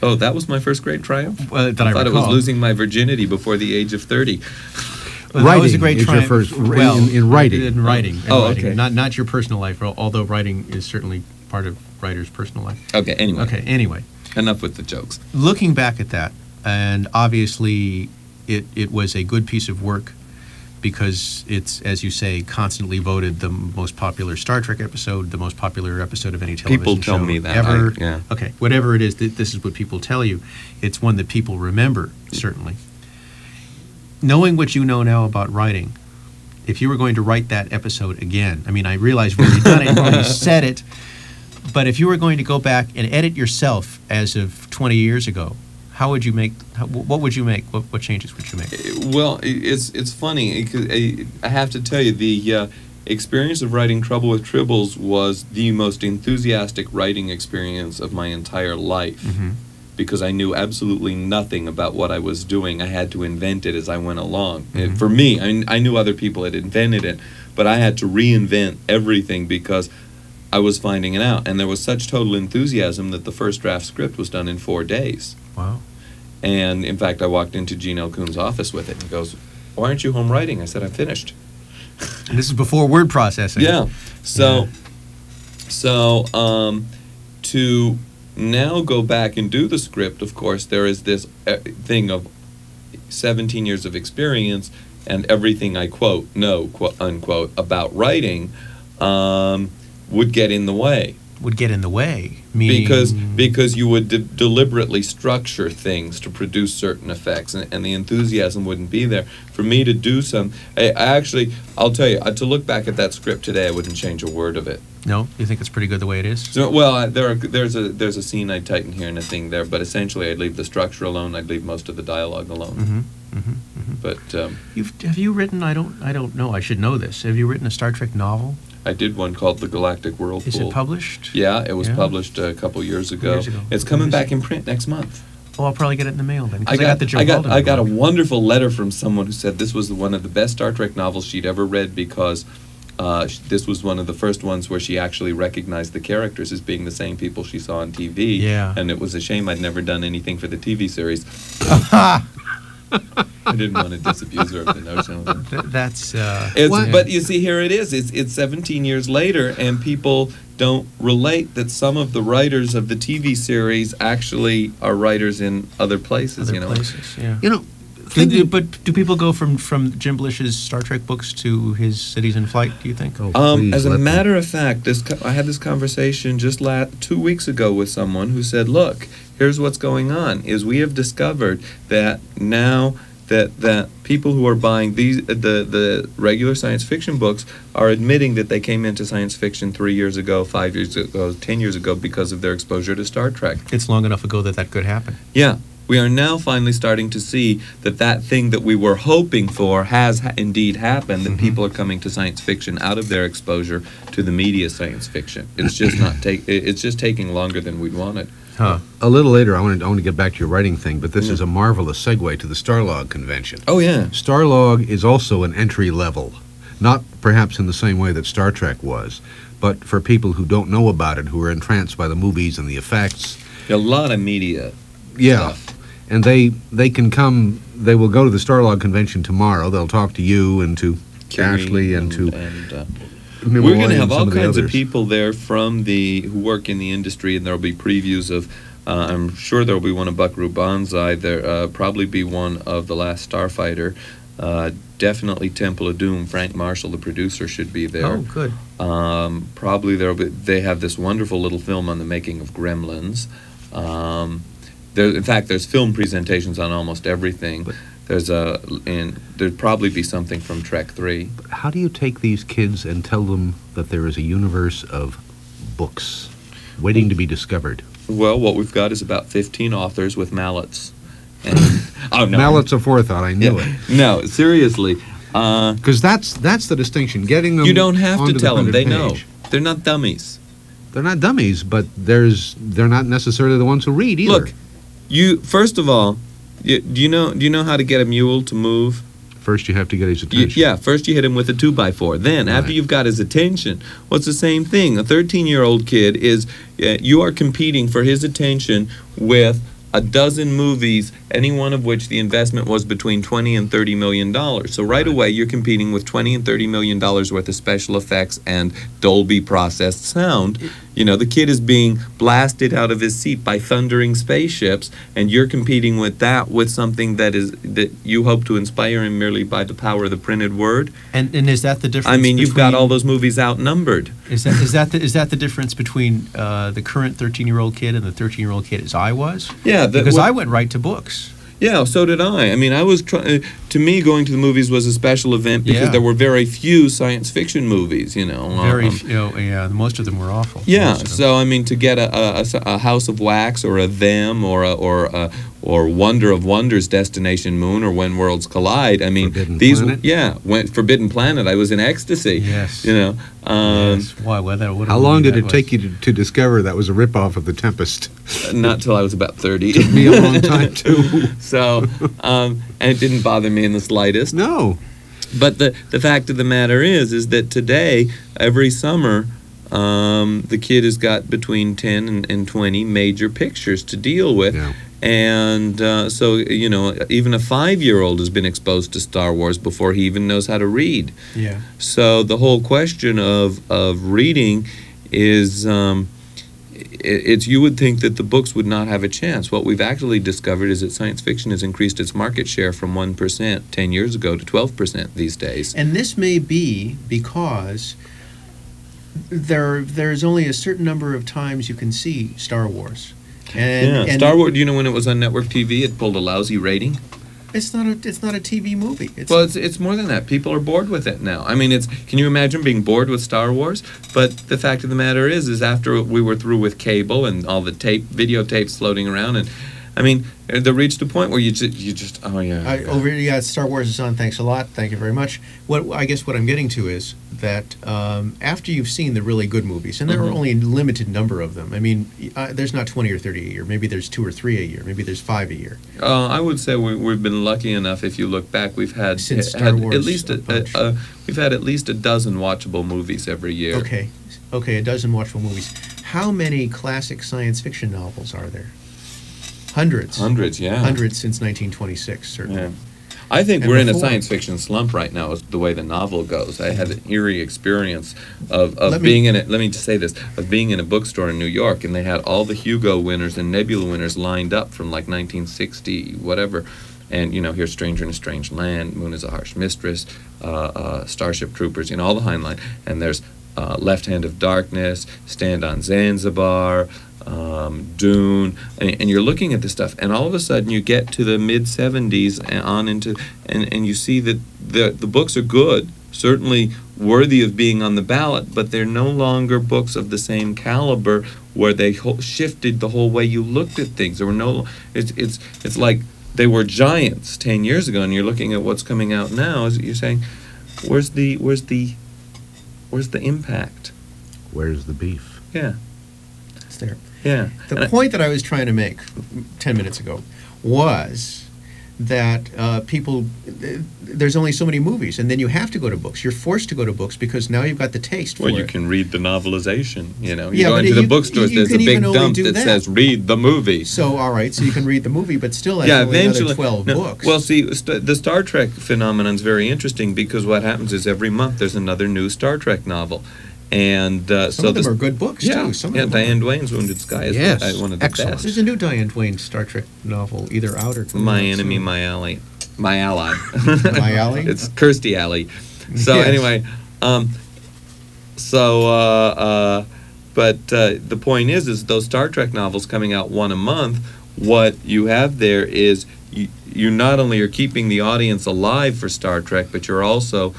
Oh, that was my first grade triumph? That I I thought it was recall. losing my virginity before the age of 30. Well, that was a Writing great is your triumph. first- well, in writing. In writing. in Oh, writing. okay. Not your personal life, although writing is certainly part of writer's personal life. Okay, anyway. Okay, anyway. Enough with the jokes. Looking back at that, and obviously it was a good piece of work because it's, as you say, constantly voted the most popular Star Trek episode, the most popular episode of any television People tell show me that, ever. yeah. Okay, whatever it is, this is what people tell you. It's one that people remember, certainly. Knowing what you know now about writing, if you were going to write that episode again, I mean, I realize we've already done it, you've already said it, but if you were going to go back and edit yourself as of 20 years ago, how would you make? What would you make? What changes would you make? Well, it's funny because I have to tell you the experience of writing Trouble with Tribbles was the most enthusiastic writing experience of my entire life. Mm-hmm. Because I knew absolutely nothing about what I was doing. I had to invent it as I went along. Mhm. For me, I knew other people had invented it, but I had to reinvent everything because I was finding it out. And there was such total enthusiasm that the first draft script was done in 4 days. Wow. And in fact, I walked into Gene L. Kuhn's office with it, and he goes, "Why aren't you home writing?" I said, "I'm finished." And this is before word processing. Yeah. So to now go back and do the script, of course, there is this thing of 17 years of experience and everything I quote, quote unquote, about writing would get in the way. Would get in the way, meaning Because you would deliberately structure things to produce certain effects, and the enthusiasm wouldn't be there. For me to do I'll tell you, to look back at that script today, I wouldn't change a word of it. No, you think it's pretty good the way it is? So, well, there's a scene I'd tighten here and a thing there, but essentially I'd leave the structure alone. I'd leave most of the dialogue alone. Mm-hmm. Mm-hmm. Mm-hmm. But Have you written? I don't know. I should know this. Have you written a Star Trek novel? I did one called The Galactic Whirlpool. Is it published? Yeah, it was Yeah. published a couple years ago. Years ago. It's coming Is back it? in print next month. Oh, I'll probably get it in the mail then. 'cause I got the Gerrold I got a envelope. wonderful letter from someone who said this was one of the best Star Trek novels she'd ever read because this was one of the first ones where she actually recognized the characters as being the same people she saw on TV. Yeah. And it was a shame I'd never done anything for the TV series. I didn't want to disabuse her of the notion of it. That's But you see, here it is. It's 17 years later, and people don't relate that some of the writers of the TV series actually are writers in other places. other places. Yeah. You know, But do people go from Jim Blish's Star Trek books to his Cities in Flight? Do you think? Oh, please As a let them. matter of fact, I had this conversation just 2 weeks ago with someone who said, "Look, here's what's going on: is we have discovered that now that people who are buying the regular science fiction books are admitting that they came into science fiction 3 years ago, 5 years ago, 10 years ago because of their exposure to Star Trek." It's long enough ago that could happen. Yeah. We are now finally starting to see that thing that we were hoping for has indeed happened, that people are coming to science fiction out of their exposure to the media science fiction. It's just it's just taking longer than we'd wanted. Huh. A little later, I want to get back to your writing thing, but this is a marvelous segue to the Starlog convention. Oh, yeah. Starlog is also an entry level, not perhaps in the same way that Star Trek was, but for people who don't know about it, who are entranced by the movies and the effects. A lot of media Yeah. stuff. And they can come, they will go to the Starlog convention tomorrow. They'll talk to you and to Ashley and to we're Malloy going to have and some all of the kinds of others. people there who work in the industry, and there will be previews of. I'm sure there will be one of Buckaroo Banzai. There probably be one of The Last Starfighter. Definitely Temple of Doom. Frank Marshall, the producer, should be there. Oh, good. Probably there will be. They have this wonderful little film on the making of Gremlins. In fact, there's film presentations on almost everything. There'd probably be something from Trek 3. How do you take these kids and tell them that there is a universe of books waiting to be discovered? Well, what we've got is about 15 authors with mallets. And, oh no, Mallets of forethought, I knew it. No, seriously. Because that's the distinction. Getting them You don't have to onto the tell them. printed They know. page. They're not dummies. They're not dummies, but they're not necessarily the ones who read either. Look, first of all, do you know how to get a mule to move? First you have to get his attention. Yeah, first you hit him with a 2x4. Then, after Right. you've got his attention, what's the same thing? A 13-year-old kid you are competing for his attention with a dozen movies, any one of which the investment was between $20 and $30 million. So right away, you're competing with $20 and $30 million worth of special effects and Dolby processed sound. You know, the kid is being blasted out of his seat by thundering spaceships, and you're competing with that with something that you hope to inspire him merely by the power of the printed word. And is that the difference? I mean, you've got all those movies outnumbered. Is that the difference between the current 13-year-old kid and the 13-year-old kid as I was? Yeah, because I went right to books. Yeah, so did I. I mean, I was to me, going to the movies was a special event because there were very few science fiction movies. You know, yeah, most of them were awful. Yeah, so I mean, to get a House of Wax or a Them or Wonder of Wonders, Destination Moon, or When Worlds Collide. I mean, Forbidden Planet. I was in ecstasy. Yes. You know. Yes. Why? How long did it take you to discover that was a ripoff of The Tempest? Not till I was about 30. Took me a long time too. So, and it didn't bother me in the slightest. No. But the fact of the matter is that today, every summer, the kid has got between 10 and 20 major pictures to deal with. Yeah. And so, you know, even a 5-year-old has been exposed to Star Wars before he even knows how to read. Yeah. So the whole question of reading is, you would think that the books would not have a chance. What we've actually discovered is that science fiction has increased its market share from 1% 10 years ago to 12% these days. And this may be because there's only a certain number of times you can see Star Wars. And Star Wars. Do you know when it was on network TV, it pulled a lousy rating? It's not a TV movie. It's more than that. People are bored with it now. I mean, can you imagine being bored with Star Wars? But the fact of the matter is after we were through with cable and all the videotapes floating around, and I mean, they reached a point where you just Star Wars is on. Thanks a lot. Thank you very much. I guess what I'm getting to is that after you've seen the really good movies, and there are only a limited number of them. I mean, there's not 20 or 30 a year. Maybe there's 2 or 3 a year. Maybe there's 5 a year. I would say we've been lucky enough. If you look back, we've had Since Star Wars, at least we've had at least a dozen watchable movies every year. Okay, a dozen watchable movies. How many classic science fiction novels are there? Hundreds, yeah. Hundreds since 1926, certainly. Yeah. I think we're in a science fiction slump right now, is the way the novel goes. I had an eerie experience of being in it. Let me just say this: of being in a bookstore in New York, and they had all the Hugo winners and Nebula winners lined up from like 1960, whatever. And you know, here's Stranger in a Strange Land, Moon is a Harsh Mistress, Starship Troopers, you know, all the Heinlein. And there's Left Hand of Darkness, Stand on Zanzibar, Dune, and you're looking at this stuff, and all of a sudden you get to the mid-70s and on into, and you see that the books are good, certainly worthy of being on the ballot, but they're no longer books of the same caliber where they shifted the whole way you looked at things. There were it's like they were giants 10 years ago, and you're looking at what's coming out now. You're saying, where's the impact? Where's the beef? Yeah. It's there. Yeah. The point that I was trying to make 10 minutes ago was that there's only so many movies, and then you have to go to books. You're forced to go to books because now you've got the taste for it. Well, you can read the novelization, you know. You go into the bookstores, there's a big dump that says, read the movie. So, all right, so you can read the movie, but still that's only another 12 books. Well, see, the Star Trek phenomenon is very interesting because what happens is every month there's another new Star Trek novel. And some of them are good books, too. Diane Duane's Wounded Sky is one of the best. There's a new Diane Duane Star Trek novel, either out or coming My out Enemy, soon. My Ally. My Ally. My Ally? It's Kirstie Alley. So Yes. anyway, but the point is those Star Trek novels coming out one a month, what you have there is you not only are keeping the audience alive for Star Trek, but you're also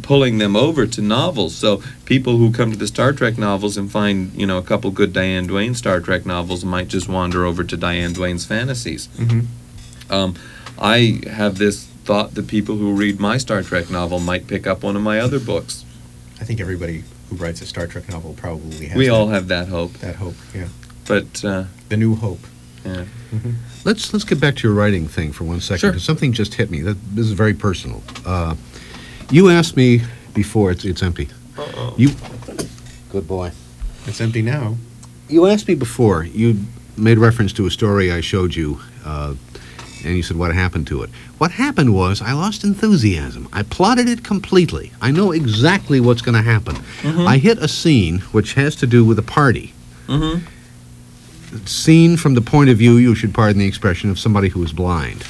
pulling them over to novels. So people who come to the Star Trek novels and find, you know, a couple good Diane Duane Star Trek novels might just wander over to Diane Duane's fantasies. Mm-hmm. I have this thought that people who read my Star Trek novel might pick up one of my other books. I think everybody who writes a Star Trek novel probably has all have that hope. That hope, yeah. But the new hope. Yeah. Mm-hmm. Let's get back to your writing thing for 1 second. Sure. Because something just hit me. This is very personal. You asked me before. It's empty. Uh-oh. Good boy. It's empty now. You asked me before, you made reference to a story I showed you, and you said what happened to it. What happened was I lost enthusiasm. I plotted it completely. I know exactly what's going to happen. I hit a scene which has to do with a party. Seen from the point of view, you should pardon the expression, of somebody who is blind.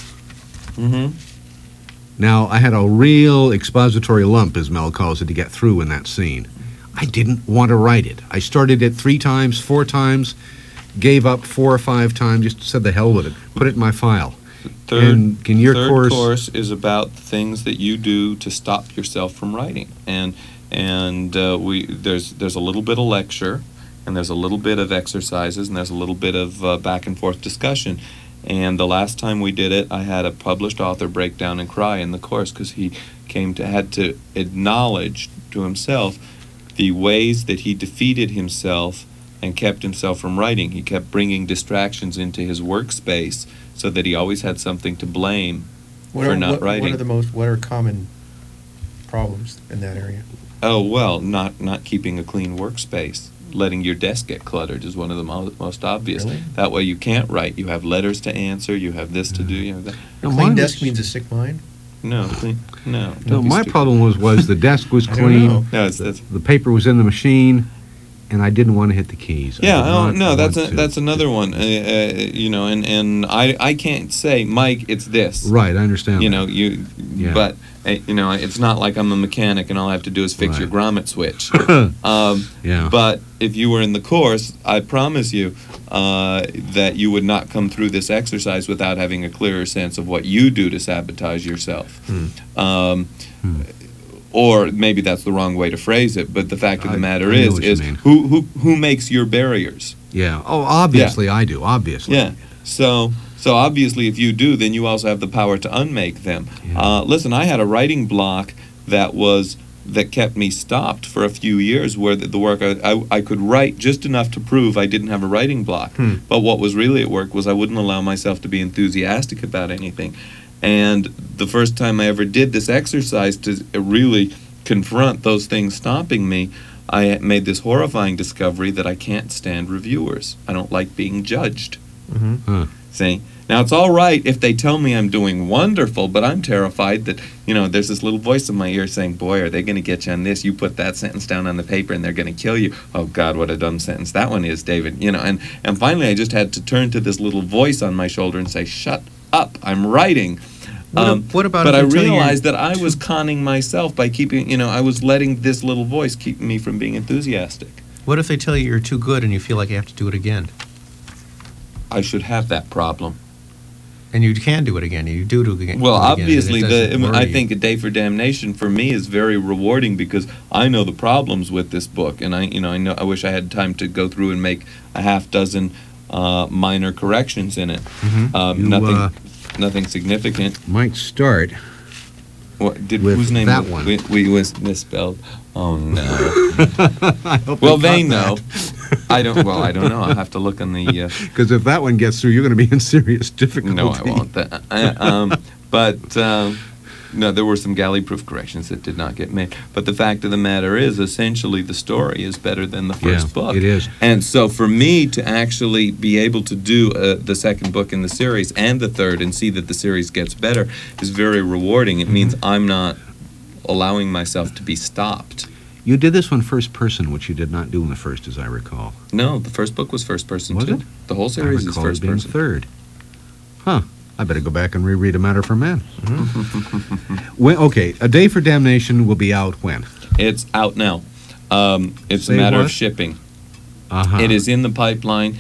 Now, I had a real expository lump, as Mel calls it, to get through in that scene. I didn't want to write it. I started it 3 times, 4 times, gave up 4 or 5 times, just said the hell with it, put it in my file. Third course is about the things that you do to stop yourself from writing, and there's a little bit of lecture, and there's a little bit of exercises, and there's a little bit of back and forth discussion. And the last time we did it, I had a published author break down and cry in the course because he had to acknowledge to himself the ways that he defeated himself and kept himself from writing. He kept bringing distractions into his workspace so that he always had something to blame for not writing. What are common problems in that area? Oh, well, not keeping a clean workspace. Letting your desk get cluttered is one of the most obvious. Really? That way you can't write. You have letters to answer. You have this to do. You have that. A clean desk means a sick mind? No, no. No, my problem was the desk was I don't clean. know. No, The paper was in the machine, and I didn't want to hit the keys. That's another one. And I can't say, Mike, it's this. Right, I understand. Yeah. But it's not like I'm a mechanic and all I have to do is fix your grommet switch. Yeah. But if you were in the course, I promise you that you would not come through this exercise without having a clearer sense of what you do to sabotage yourself. Or maybe that's the wrong way to phrase it, but the fact of the matter is who makes your barriers? Yeah. Oh, obviously I do, obviously. Yeah. So obviously if you do, then you also have the power to unmake them. Yeah. Listen, I had a writing block that kept me stopped for a few years where the work I could write just enough to prove I didn't have a writing block. But what was really at work was I wouldn't allow myself to be enthusiastic about anything. And the first time I ever did this exercise to really confront those things stopping me, I made this horrifying discovery that I can't stand reviewers. I don't like being judged. See? Now, it's all right if they tell me I'm doing wonderful, but I'm terrified that, there's this little voice in my ear saying, boy, are they going to get you on this? You put that sentence down on the paper and they're going to kill you. Oh, God, what a dumb sentence that one is, David. And finally I just had to turn to this little voice on my shoulder and say, shut up, I'm writing. What about? But I realized that I was conning myself by keeping, I was letting this little voice keep me from being enthusiastic. What if they tell you you're too good and you feel like you have to do it again? I should have that problem. And you can do it again. You do it again. Well, do it again, obviously, and it doesn't worry I you. think A Day for Damnation for me is very rewarding because I know the problems with this book, and I wish I had time to go through and make a half dozen minor corrections in it. Nothing significant. Might start with whose name that one? We was misspelled. Oh no. I hope Well, they they know. I don't know. I'll have to look on the. Because if that one gets through, you're going to be in serious difficulty. No, I won't. But no, there were some galley-proof corrections that did not get made. But the fact of the matter is, essentially, the story is better than the first book. It is. And so, for me to actually be able to do the second book in the series and the third, and see that the series gets better, is very rewarding. It means I'm not allowing myself to be stopped. You did this one first person, which you did not do in the first, as I recall. No, the first book was first person Was too. it? The whole series is first person. Third. Huh. I better go back and reread A Matter for Man. Okay, A Day for Damnation will be out when? It's out now. It's Say a matter what? of shipping. Uh-huh. It is in the pipeline.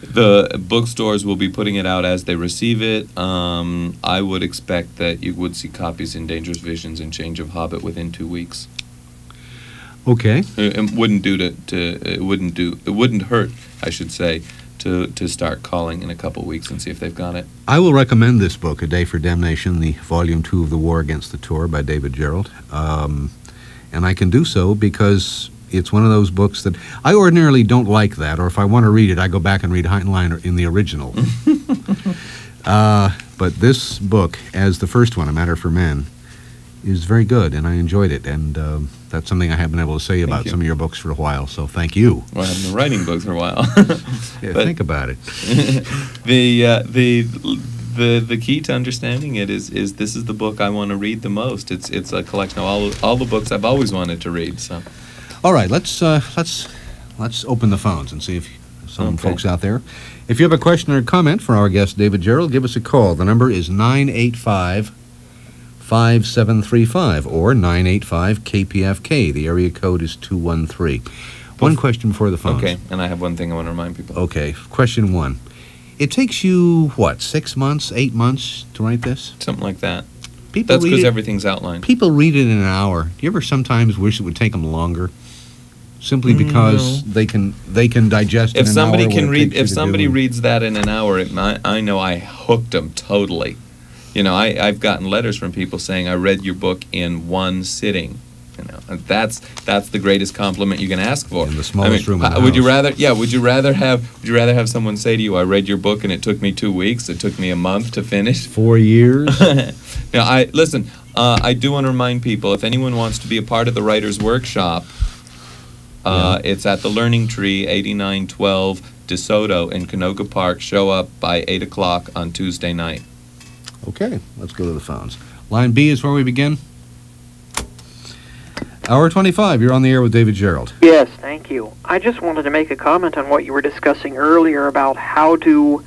The bookstores will be putting it out as they receive it. I would expect that you would see copies in Dangerous Visions and Change of Hobbit within 2 weeks. Okay. It wouldn't hurt, I should say, to start calling in a couple weeks and see if they've got it. I will recommend this book, A Day for Damnation, the Volume 2 of The War Against the Tor by David Gerrold. And I can do so because it's one of those books that I ordinarily don't like that, or if I want to read it, I go back and read Heinlein in the original. But this book, as the first one, A Matter for Men, is very good, and I enjoyed it. And that's something I haven't been able to say about you. some of your books for a while, so thank you. Well, I haven't been writing books for a while. Yeah, But- think about it. The key to understanding it is this is the book I want to read the most. It's a collection of all the books I've always wanted to read. So All right, let's open the phones and see if some Okay. folks out there. If you have a question or comment for our guest, David Gerrold, give us a call. The number is 985-5735 or 985-KPFK. The area code is 213. One question before the phones. okay, and I have one thing I want to remind people. Okay, question one. It takes you, what, 6 months, 8 months to write this? Something like that. People That's read because it. everything's outlined. People read it in an hour. Do you ever sometimes wish it would take them longer? Simply because they can digest it If in somebody an hour can what it read, takes you if to somebody do. reads that in an hour, I know I hooked them totally. You know, I've gotten letters from people saying I read your book in one sitting. You know, and that's the greatest compliment you can ask for. In the smallest room in the would you house. rather have someone say to you, I read your book and it took me 2 weeks, it took me a month to finish? 4 years? Now, I do want to remind people, if anyone wants to be a part of the writer's workshop, it's at the Learning Tree, 8912 DeSoto in Canoga Park. Show up by 8 o'clock on Tuesday night. Okay, let's go to the phones. Line B is where we begin. Hour 25, you're on the air with David Gerrold. Yes, thank you. I just wanted to make a comment on what you were discussing earlier about how do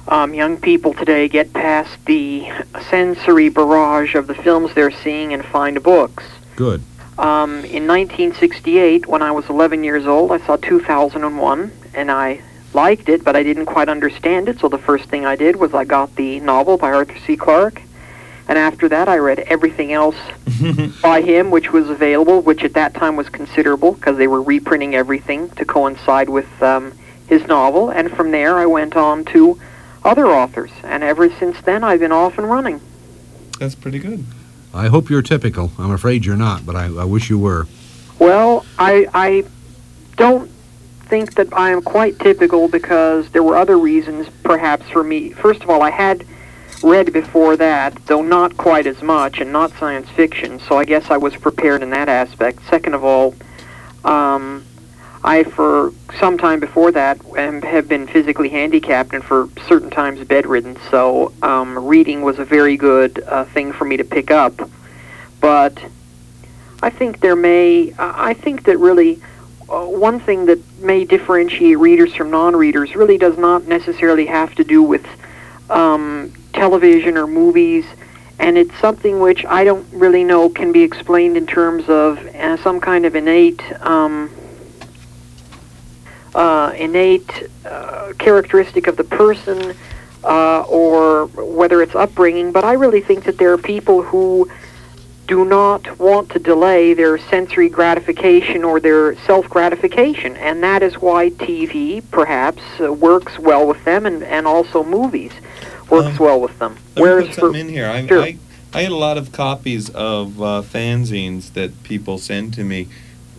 young people today get past the sensory barrage of the films they're seeing and find books. Good. In 1968, when I was 11 years old, I saw 2001, and I liked it, but I didn't quite understand it, so the first thing I did was I got the novel by Arthur C. Clarke, and after that I read everything else by him which was available, which at that time was considerable, because they were reprinting everything to coincide with his novel, and from there I went on to other authors, and ever since then I've been off and running. That's pretty good. I hope you're typical. I'm afraid you're not, but I wish you were. Well, I don't think that I am quite typical, because there were other reasons perhaps for me. First of all, I had read before that, though not quite as much, and not science fiction, so I guess I was prepared in that aspect. Second of all, I, for some time before that, have been physically handicapped and for certain times bedridden, so reading was a very good thing for me to pick up. But I think I think that really one thing that may differentiate readers from non-readers really does not necessarily have to do with television or movies, and it's something which I don't really know can be explained in terms of some kind of innate characteristic of the person, or whether it's upbringing, but I really think that there are people who do not want to delay their sensory gratification or their self-gratification, and that is why TV perhaps works well with them, and also movies works well with them. Let me put something in here. Sure. I get a lot of copies of fanzines that people send to me.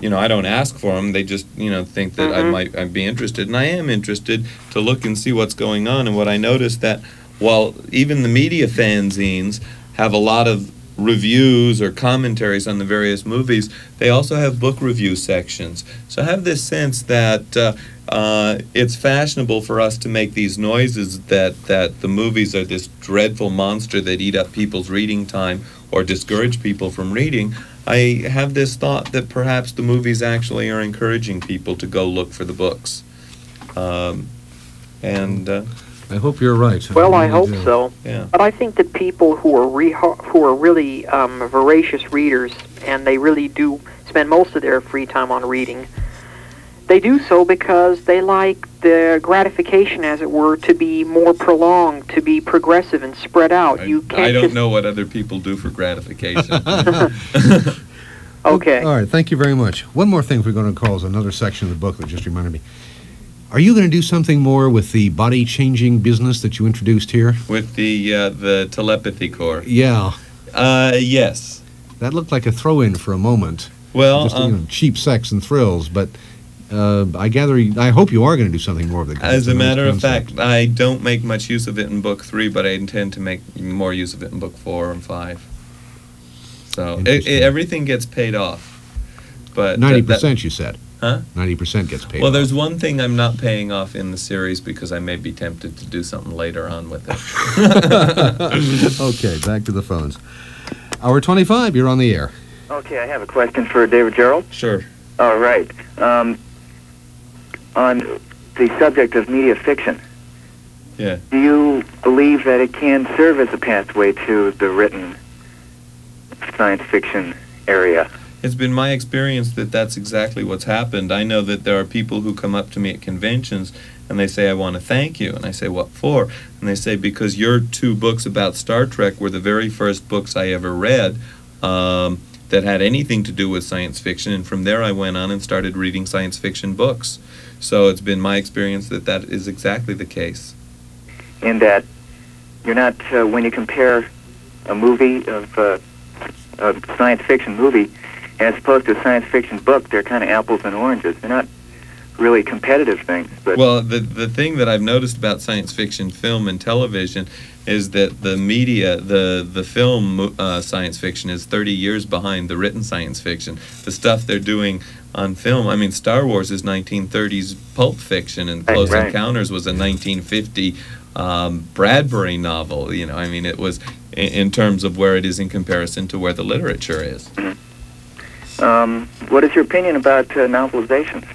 You know, I don't ask for them. They just, think that I'd be interested. And I am interested to look and see what's going on. And what I noticed that while even the media fanzines have a lot of reviews or commentaries on the various movies, they also have book review sections. So I have this sense that it's fashionable for us to make these noises that the movies are this dreadful monster that eat up people's reading time or discourage people from reading. I have this thought that perhaps the movies actually are encouraging people to go look for the books. I hope you're right. Well, I really hope do. so. Yeah. But I think that people who are really voracious readers, and they really do spend most of their free time on reading, they do so because they like the gratification, as it were, to be more prolonged, to be progressive and spread out. You can't I don't just... know what other people do for gratification. Okay. All right, thank you very much. One more thing we're going to call is another section of the book that just reminded me. Are you going to do something more with the body-changing business that you introduced here? With the telepathy core. Yeah, Yes. that looked like a throw-in for a moment. Well, Just cheap sex and thrills, but I hope you are going to do something more of it. 'cause as it's a nice matter of concept. fact, I don't make much use of it in book 3, but I intend to make more use of it in book 4 and 5. So Interesting. everything gets paid off. But 90%, you said. Huh? 90% gets paid Well, off. there's one thing I'm not paying off in the series because I may be tempted to do something later on with it. Okay, back to the phones. Hour 25, you're on the air. Okay, I have a question for David Gerrold. Sure. All right. On the subject of media fiction, Yeah. do you believe that it can serve as a pathway to the written science fiction area? It's been my experience that that's exactly what's happened. I know that there are people who come up to me at conventions and they say, I want to thank you. And I say, what for? And they say, because your 2 books about Star Trek were the very first books I ever read that had anything to do with science fiction. And from there I went on and started reading science fiction books. So it's been my experience that that is exactly the case. In that you're not, when you compare a movie of a science fiction movie as opposed to a science fiction book, they're kind of apples and oranges. They're not really competitive things. But well, the thing that I've noticed about science fiction film and television is that the media, the film science fiction is 30 years behind the written science fiction. The stuff they're doing on film, I mean, Star Wars is 1930s pulp fiction, and Close Right. Encounters was a 1950 Bradbury novel. You know, I mean, it was in terms of where it is in comparison to where the literature is. what is your opinion about novelizations?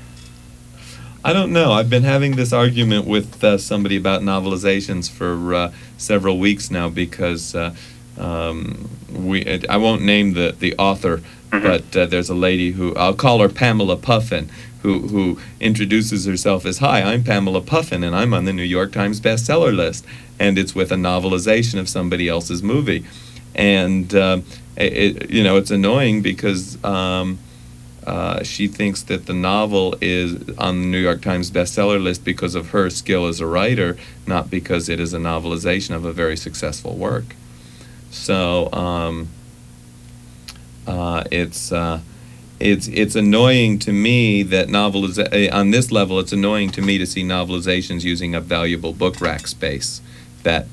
I don't know. I've been having this argument with somebody about novelizations for several weeks now because I won't name the author, but there's a lady who, I'll call her Pamela Puffin, who introduces herself as, hi, I'm Pamela Puffin, and I'm on the New York Times bestseller list. And it's with a novelization of somebody else's movie. And, it's annoying because she thinks that the novel is on the New York Times bestseller list because of her skill as a writer, not because it is a novelization of a very successful work. So it's annoying to me that on this level, it's annoying to me to see novelizations using up valuable book rack space. That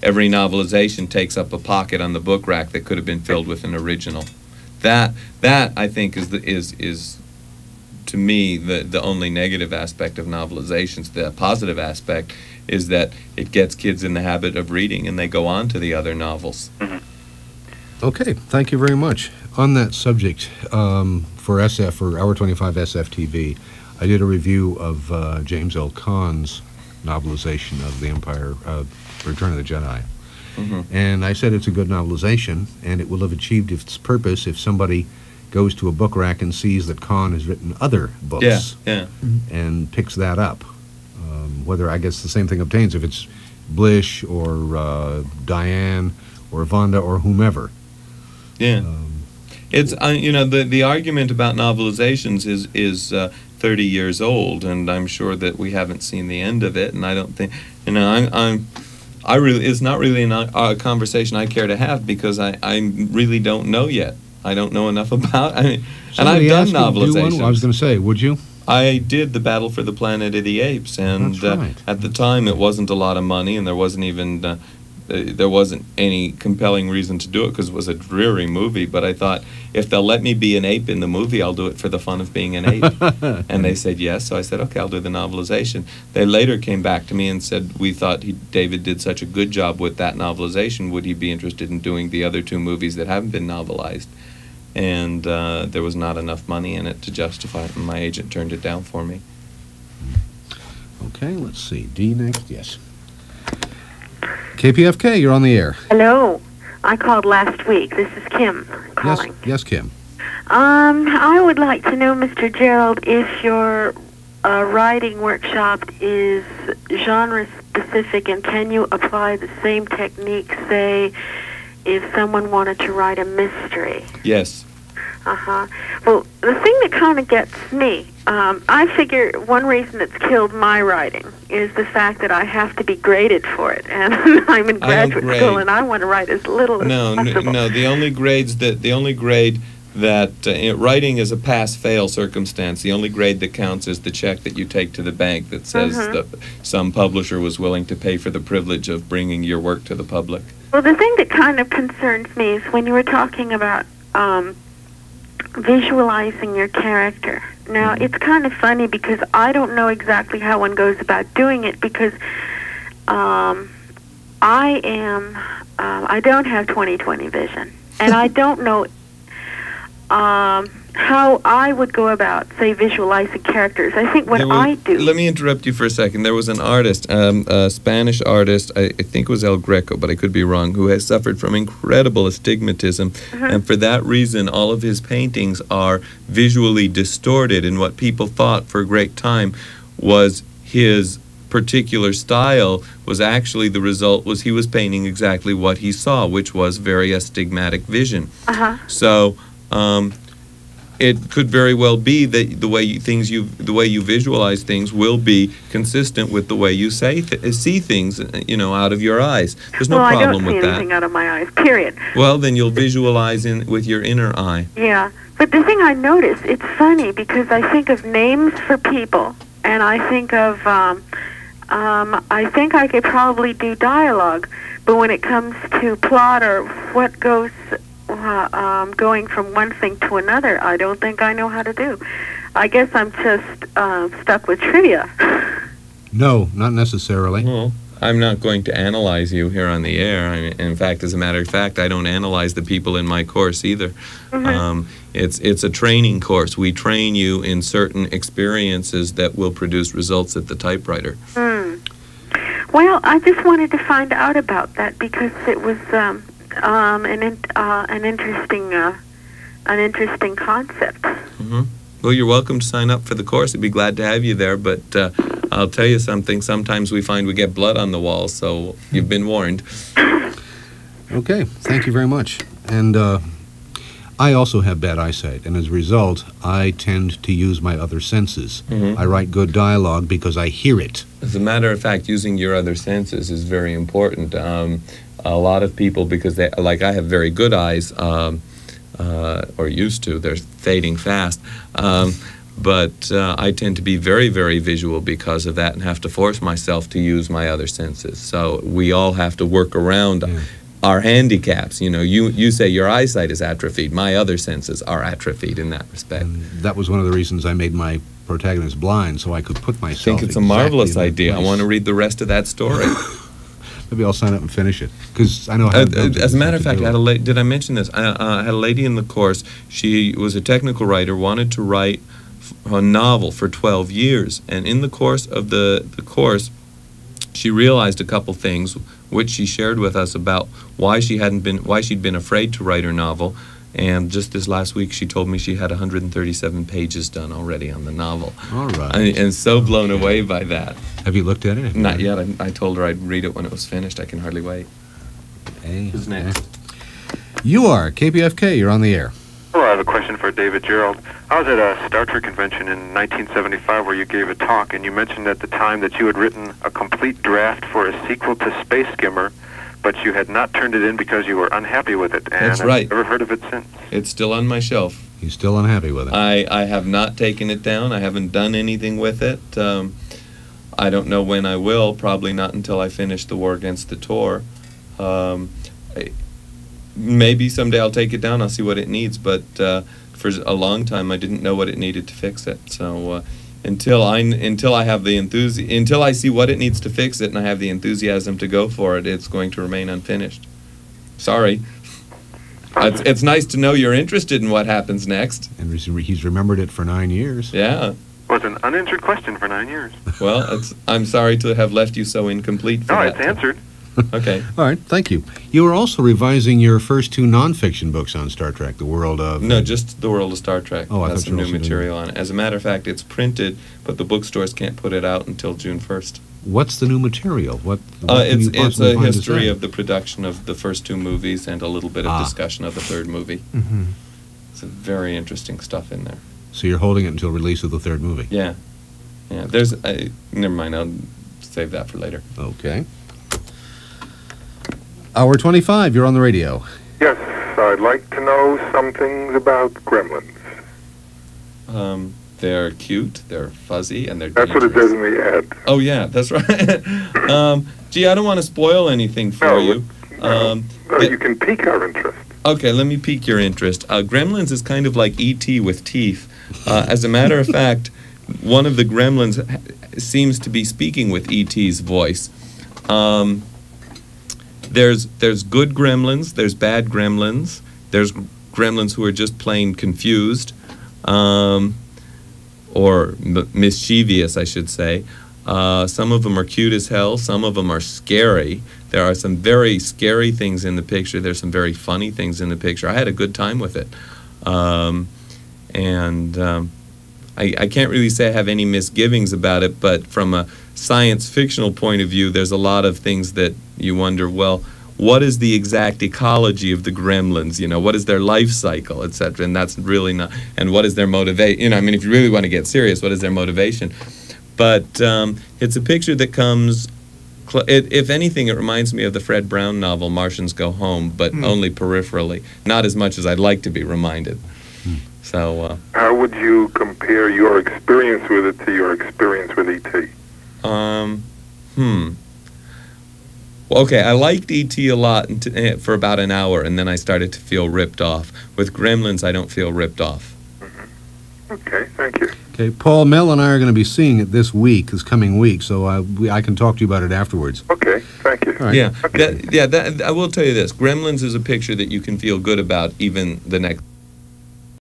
every novelization takes up a pocket on the book rack that could have been filled with an original. That I think is to me the only negative aspect of novelizations. The positive aspect is that it gets kids in the habit of reading, and they go on to the other novels. Okay, thank you very much. On that subject, for Hour 25 SF TV, I did a review of James L. Caan's novelization of The Empire, Return of the Jedi. And I said it's a good novelization, and it will have achieved its purpose if somebody goes to a book rack and sees that Caan has written other books and picks that up. Whether, I guess the same thing obtains if it's Blish or Diane or Vonda or whomever. Yeah. It's the argument about novelizations is 30 years old, and I'm sure that we haven't seen the end of it. And I don't think it's not really a conversation I care to have because I really don't know yet. I don't know enough about. And I've done novelizations. I was going to say, would you? I did The Battle for the Planet of the Apes, and That's right. At the time it wasn't a lot of money, and there wasn't even there wasn't any compelling reason to do it because it was a dreary movie. But I thought, if they'll let me be an ape in the movie, I'll do it for the fun of being an ape. And they said yes, so I said, okay, I'll do the novelization. They later came back to me and said, we thought David did such a good job with that novelization, would he be interested in doing the other 2 movies that haven't been novelized? And there was not enough money in it to justify it, and my agent turned it down for me. Okay, let's see. D next, yes. KPFK, you're on the air. Hello. I called last week. This is Kim calling. Yes, Kim. I would like to know, Mr. Gerrold, if your writing workshop is genre-specific, and can you apply the same technique, say, if someone wanted to write a mystery? Yes. Well, the thing that kind of gets me, I figure one reason it's killed my writing is the fact that I have to be graded for it, and I'm in graduate school, and I want to write as little as possible. No. The only grade that writing is a pass-fail circumstance. The only grade that counts is the check that you take to the bank that says that some publisher was willing to pay for the privilege of bringing your work to the public. Well, the thing that kind of concerns me is when you were talking about visualizing your character. Now, it's kind of funny because I don't know exactly how one goes about doing it because I don't have 20/20 vision, and I don't know how I would go about, say, visualizing characters. I think what I do... Let me interrupt you for a second. There was an artist, a Spanish artist, I think it was El Greco, but I could be wrong, who has suffered from incredible astigmatism, and for that reason, all of his paintings are visually distorted, and what people thought for a great time was his particular style was actually the result was he was painting exactly what he saw, which was very astigmatic vision. So, it could very well be that the way you visualize things will be consistent with the way you see things, out of your eyes. There's no problem with that. I don't see anything out of my eyes, period. Well, then you'll visualize with your inner eye. Yeah, but the thing I noticed, it's funny because I think of names for people, and I think of, I think I could probably do dialogue, but when it comes to plot or what goes... going from one thing to another, I don't think I know how to do. I guess I'm just stuck with trivia. No, not necessarily. Well, I'm not going to analyze you here on the air. In fact, as a matter of fact, I don't analyze the people in my course either. It's a training course. We train you in certain experiences that will produce results at the typewriter. Well, I just wanted to find out about that because it was an interesting concept. Well, you're welcome to sign up for the course. I'd be glad to have you there, but I'll tell you something. Sometimes we find we get blood on the walls, so you've been warned. Okay, thank you very much. And I also have bad eyesight, and as a result, I tend to use my other senses. I write good dialogue because I hear it. As a matter of fact, using your other senses is very important. A lot of people, because they, like I have very good eyes, or used to, they're fading fast, but I tend to be very, very visual because of that and have to force myself to use my other senses. So we all have to work around our handicaps. You say your eyesight is atrophied. My other senses are atrophied in that respect. And that was one of the reasons I made my protagonist blind, so I could put myself I think it's a marvelous idea. I want to read the rest of that story. Maybe I'll sign up and finish it, because I know how as a matter of fact, did I mention this? I had a lady in the course. She was a technical writer, wanted to write a novel for 12 years, and in the course of the course, she realized a couple things, which she shared with us about why she'd been afraid to write her novel. And just this last week, she told me she had 137 pages done already on the novel. All right. And so blown away by that. Have you looked at it? Not yet. I told her I'd read it when it was finished. I can hardly wait. Hey. Who's next? You are. KPFK, you're on the air. Hello, I have a question for David Gerrold. I was at a Star Trek convention in 1975 where you gave a talk, and you mentioned at the time that you had written a complete draft for a sequel to Space Skimmer, but you had not turned it in because you were unhappy with it. And That's right. I've never heard of it since. It's still on my shelf. He's still unhappy with it. I have not taken it down. I haven't done anything with it. I don't know when I will. Probably not until I finish the War Against the Tor. Maybe someday I'll take it down. I'll see what it needs. But for a long time, I didn't know what it needed to fix it. So until I have the until I see what it needs to fix it, and I have the enthusiasm to go for it, it's going to remain unfinished. Sorry. It's nice to know you're interested in what happens next. And he's remembered it for 9 years. Yeah. Was an unanswered question for 9 years. Well, I'm sorry to have left you so incomplete for No, that. it's answered. Okay. All right, thank you. You were also revising your first two nonfiction books on Star Trek, The World of... No, just The World of Star Trek. Oh, I has thought some you were new also doing material on it. As a matter of fact, it's printed, but the bookstores can't put it out until June 1st. What's the new material? What can you It's possibly a find to history say? of the production of the first two movies and a little bit of discussion of the third movie. It's very interesting stuff in there. So you're holding it until release of the third movie? Yeah. Yeah, there's... never mind, I'll save that for later. Okay. Hour 25, you're on the radio. Yes, I'd like to know some things about gremlins. They're cute, they're fuzzy, and they're That's what it dangerous. says in the ad. Oh, yeah, that's right. Gee, I don't want to spoil anything for you. You can pique our interest. Okay, let me pique your interest. Gremlins is kind of like E.T. with teeth. As a matter of fact, one of the gremlins seems to be speaking with E.T.'s voice. There's good gremlins, there's bad gremlins, there's gremlins who are just plain confused, or mischievous, I should say. Some of them are cute as hell, some of them are scary. There are some very scary things in the picture, there's some very funny things in the picture. I had a good time with it. I can't really say I have any misgivings about it, but from a science fictional point of view, there's a lot of things that you wonder, well, what is the exact ecology of the gremlins? You know, what is their life cycle, etc. And that's really not, and what is their motivation? You know, I mean, if you really want to get serious, what is their motivation? But it's a picture that comes, if anything, it reminds me of the Fred Brown novel, Martians Go Home, but only peripherally, not as much as I'd like to be reminded. So, how would you compare your experience with it to your experience with E.T.? Well, okay, I liked E.T. a lot for about an hour, and then I started to feel ripped off. With Gremlins, I don't feel ripped off. Okay, thank you. Okay, Paul, Mel and I are going to be seeing it this coming week, so I can talk to you about it afterwards. Okay, thank you. All right. Yeah, I will tell you this. Gremlins is a picture that you can feel good about even the next